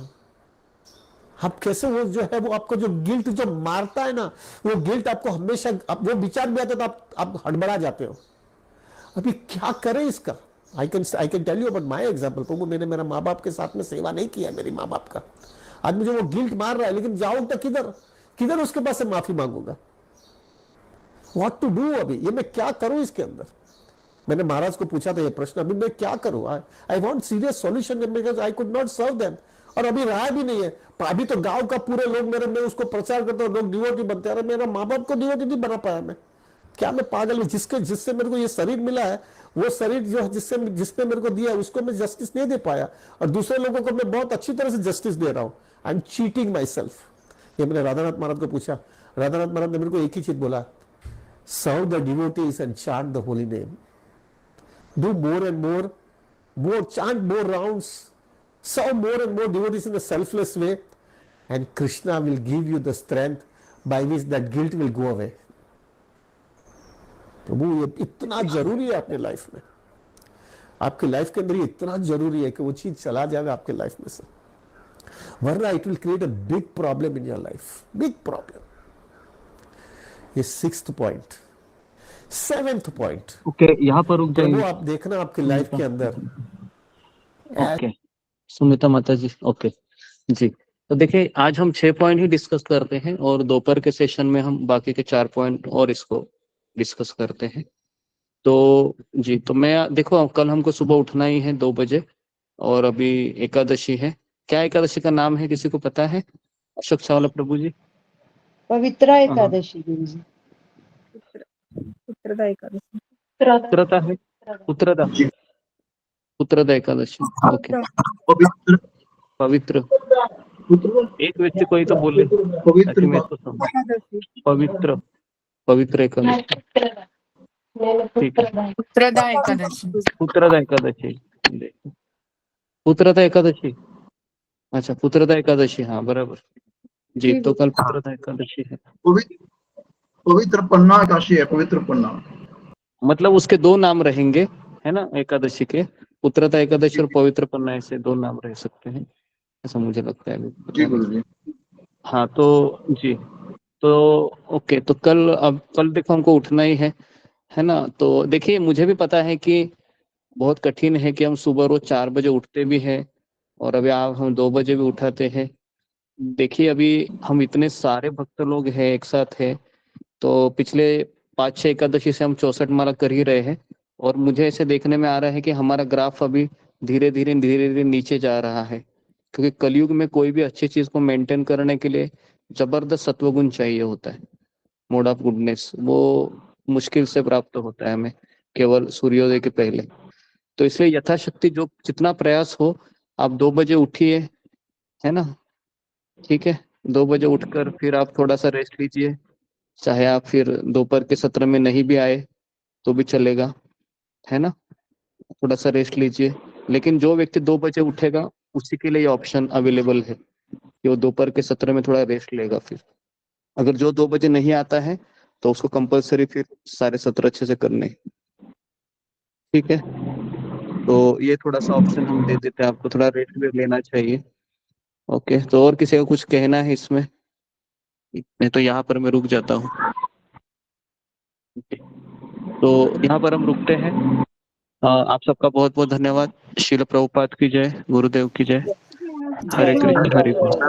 आप कैसे, वो जो है वो आपको जो गिल्ट जो मारता है ना, वो गिल्ट आपको हमेशा, वो विचार भी आता है तो आप हड़बड़ा जाते हो। अभी क्या करें इसका? I can tell you about my example. प्रभु, मैंने मेरा माँ बाप के साथ में सेवा नहीं किया, मेरी माँ बाप का। आज मुझे वो गिल्ट मार रहा है, लेकिन जाऊं तो किधर उसके पास से माफी मांगूंगा? What to do? अभी ये मैं क्या करूं इसके अंदर? मैंने महाराज को पूछा था ये प्रश्न, अभी मैं क्या करूं? I want serious solution because I could not serve them. और अभी रहा भी नहीं है। अभी तो गांव का पूरे लोग मैं उसको प्रचार करता हूँ, लोग डिवोटी बनते हैं। अरे मेरा माँ बाप को डिवोटी नहीं बना पाया मैं, क्या मैं पागल हूँ? जिससे मेरे को ये शरीर मिला है, वो शरीर जो जिसने मेरे को दिया है, उसको मैं जस्टिस नहीं दे पाया, और दूसरे लोगों को मैं बहुत अच्छी तरह से जस्टिस दे रहा हूँ। I am cheating my self. ये मैंने राधानाथ महाराज को पूछा, राधानाथ महाराज ने मेरे को एक ही चीज बोला, serve the devotees and chant the holy name, do more and more, chant more rounds, serve more and more devotees in a selfless way, and Krishna will give you the strength by which that guilt will go away. प्रभु ये इतना जरूरी है अपने life में, आपकी life के अंदर ये इतना जरूरी है कि वो चीज चला जाएगा आपके लाइफ में से, वरना it will create a big problem in your life, big problem. ये 6th point. 7th point, okay, यहाँ पर रुक जाएंगे। आप देखना आपकी लाइफ के अंदर। ओके सुमिता माता जी, ओके जी। तो देखिए आज हम 6 पॉइंट ही डिस्कस करते हैं और दोपहर के सेशन में हम बाकी के 4 पॉइंट और इसको डिस्कस करते हैं। तो जी, तो मैं देखो कल हमको सुबह उठना ही है 2 बजे, और अभी एकादशी है। क्या एकादशी का नाम है, किसी को पता है? अशोक चावला प्रभु जी। पवित्रा एकादशी गुरुजी। उत्तरदा एकादशी, उत्तरदा है, उत्तरदा एकादशी। ओके, पवित्र एक व्यक्ति कोई तो बोले, पवित्र एकादशी, ठीक है। उत्तरदा एकादशी, पुत्रदा एकादशी, पुत्रदा एकादशी, अच्छा पुत्रदा एकादशी, हाँ बराबर जी। तो कल पुत्रदा एकादशी है। पवित्र पन्ना एकादशी है, पवित्र पन्ना, मतलब उसके 2 नाम रहेंगे, है ना, एकादशी के, पुत्रदा एकादशी और पवित्र पन्ना, ऐसे 2 नाम रह सकते हैं, ऐसा मुझे लगता है जी गुरुजी। हाँ तो जी, तो ओके, तो कल देखो हमको उठना ही है ना। तो देखिए मुझे भी पता है कि बहुत कठिन है कि हम सुबह रोज 4 बजे उठते भी हैं, और अभी आप हम 2 बजे भी उठाते हैं। देखिए अभी हम इतने सारे भक्त लोग हैं एक साथ है, तो पिछले 5-6 एकादशी से हम 64 माला कर ही रहे हैं, और मुझे ऐसे देखने में आ रहा है कि हमारा ग्राफ अभी धीरे धीरे नीचे जा रहा है, क्योंकि कलयुग में कोई भी अच्छी चीज को मेंटेन करने के लिए जबरदस्त सत्वगुण चाहिए होता है। मोड ऑफ गुडनेस वो मुश्किल से प्राप्त होता है हमें, केवल सूर्योदय के पहले। तो इसलिए यथाशक्ति जो जितना प्रयास हो, आप 2 बजे उठिए, है ना, ठीक है। 2 बजे उठकर फिर आप थोड़ा सा रेस्ट लीजिए, चाहे आप फिर दोपहर के सत्र में नहीं भी आए तो भी चलेगा, है ना, थोड़ा सा रेस्ट लीजिए। लेकिन जो व्यक्ति 2 बजे उठेगा उसी के लिए ऑप्शन अवेलेबल है कि वो दोपहर के सत्र में थोड़ा रेस्ट लेगा। फिर अगर जो 2 बजे नहीं आता है तो उसको कंपलसरी फिर सारे सत्र अच्छे से करने, ठीक है। तो ये थोड़ा सा ऑप्शन हम दे देते हैं आपको, थोड़ा रेस्ट भी लेना चाहिए। ओके, तो और किसी को कुछ कहना है इसमें? नहीं तो यहाँ पर मैं रुक जाता हूँ। तो यहाँ पर हम रुकते हैं। आप सबका बहुत बहुत धन्यवाद। श्रील प्रभुपाद की जय, गुरुदेव की जय। हरे कृष्ण, हरे प्रणाम।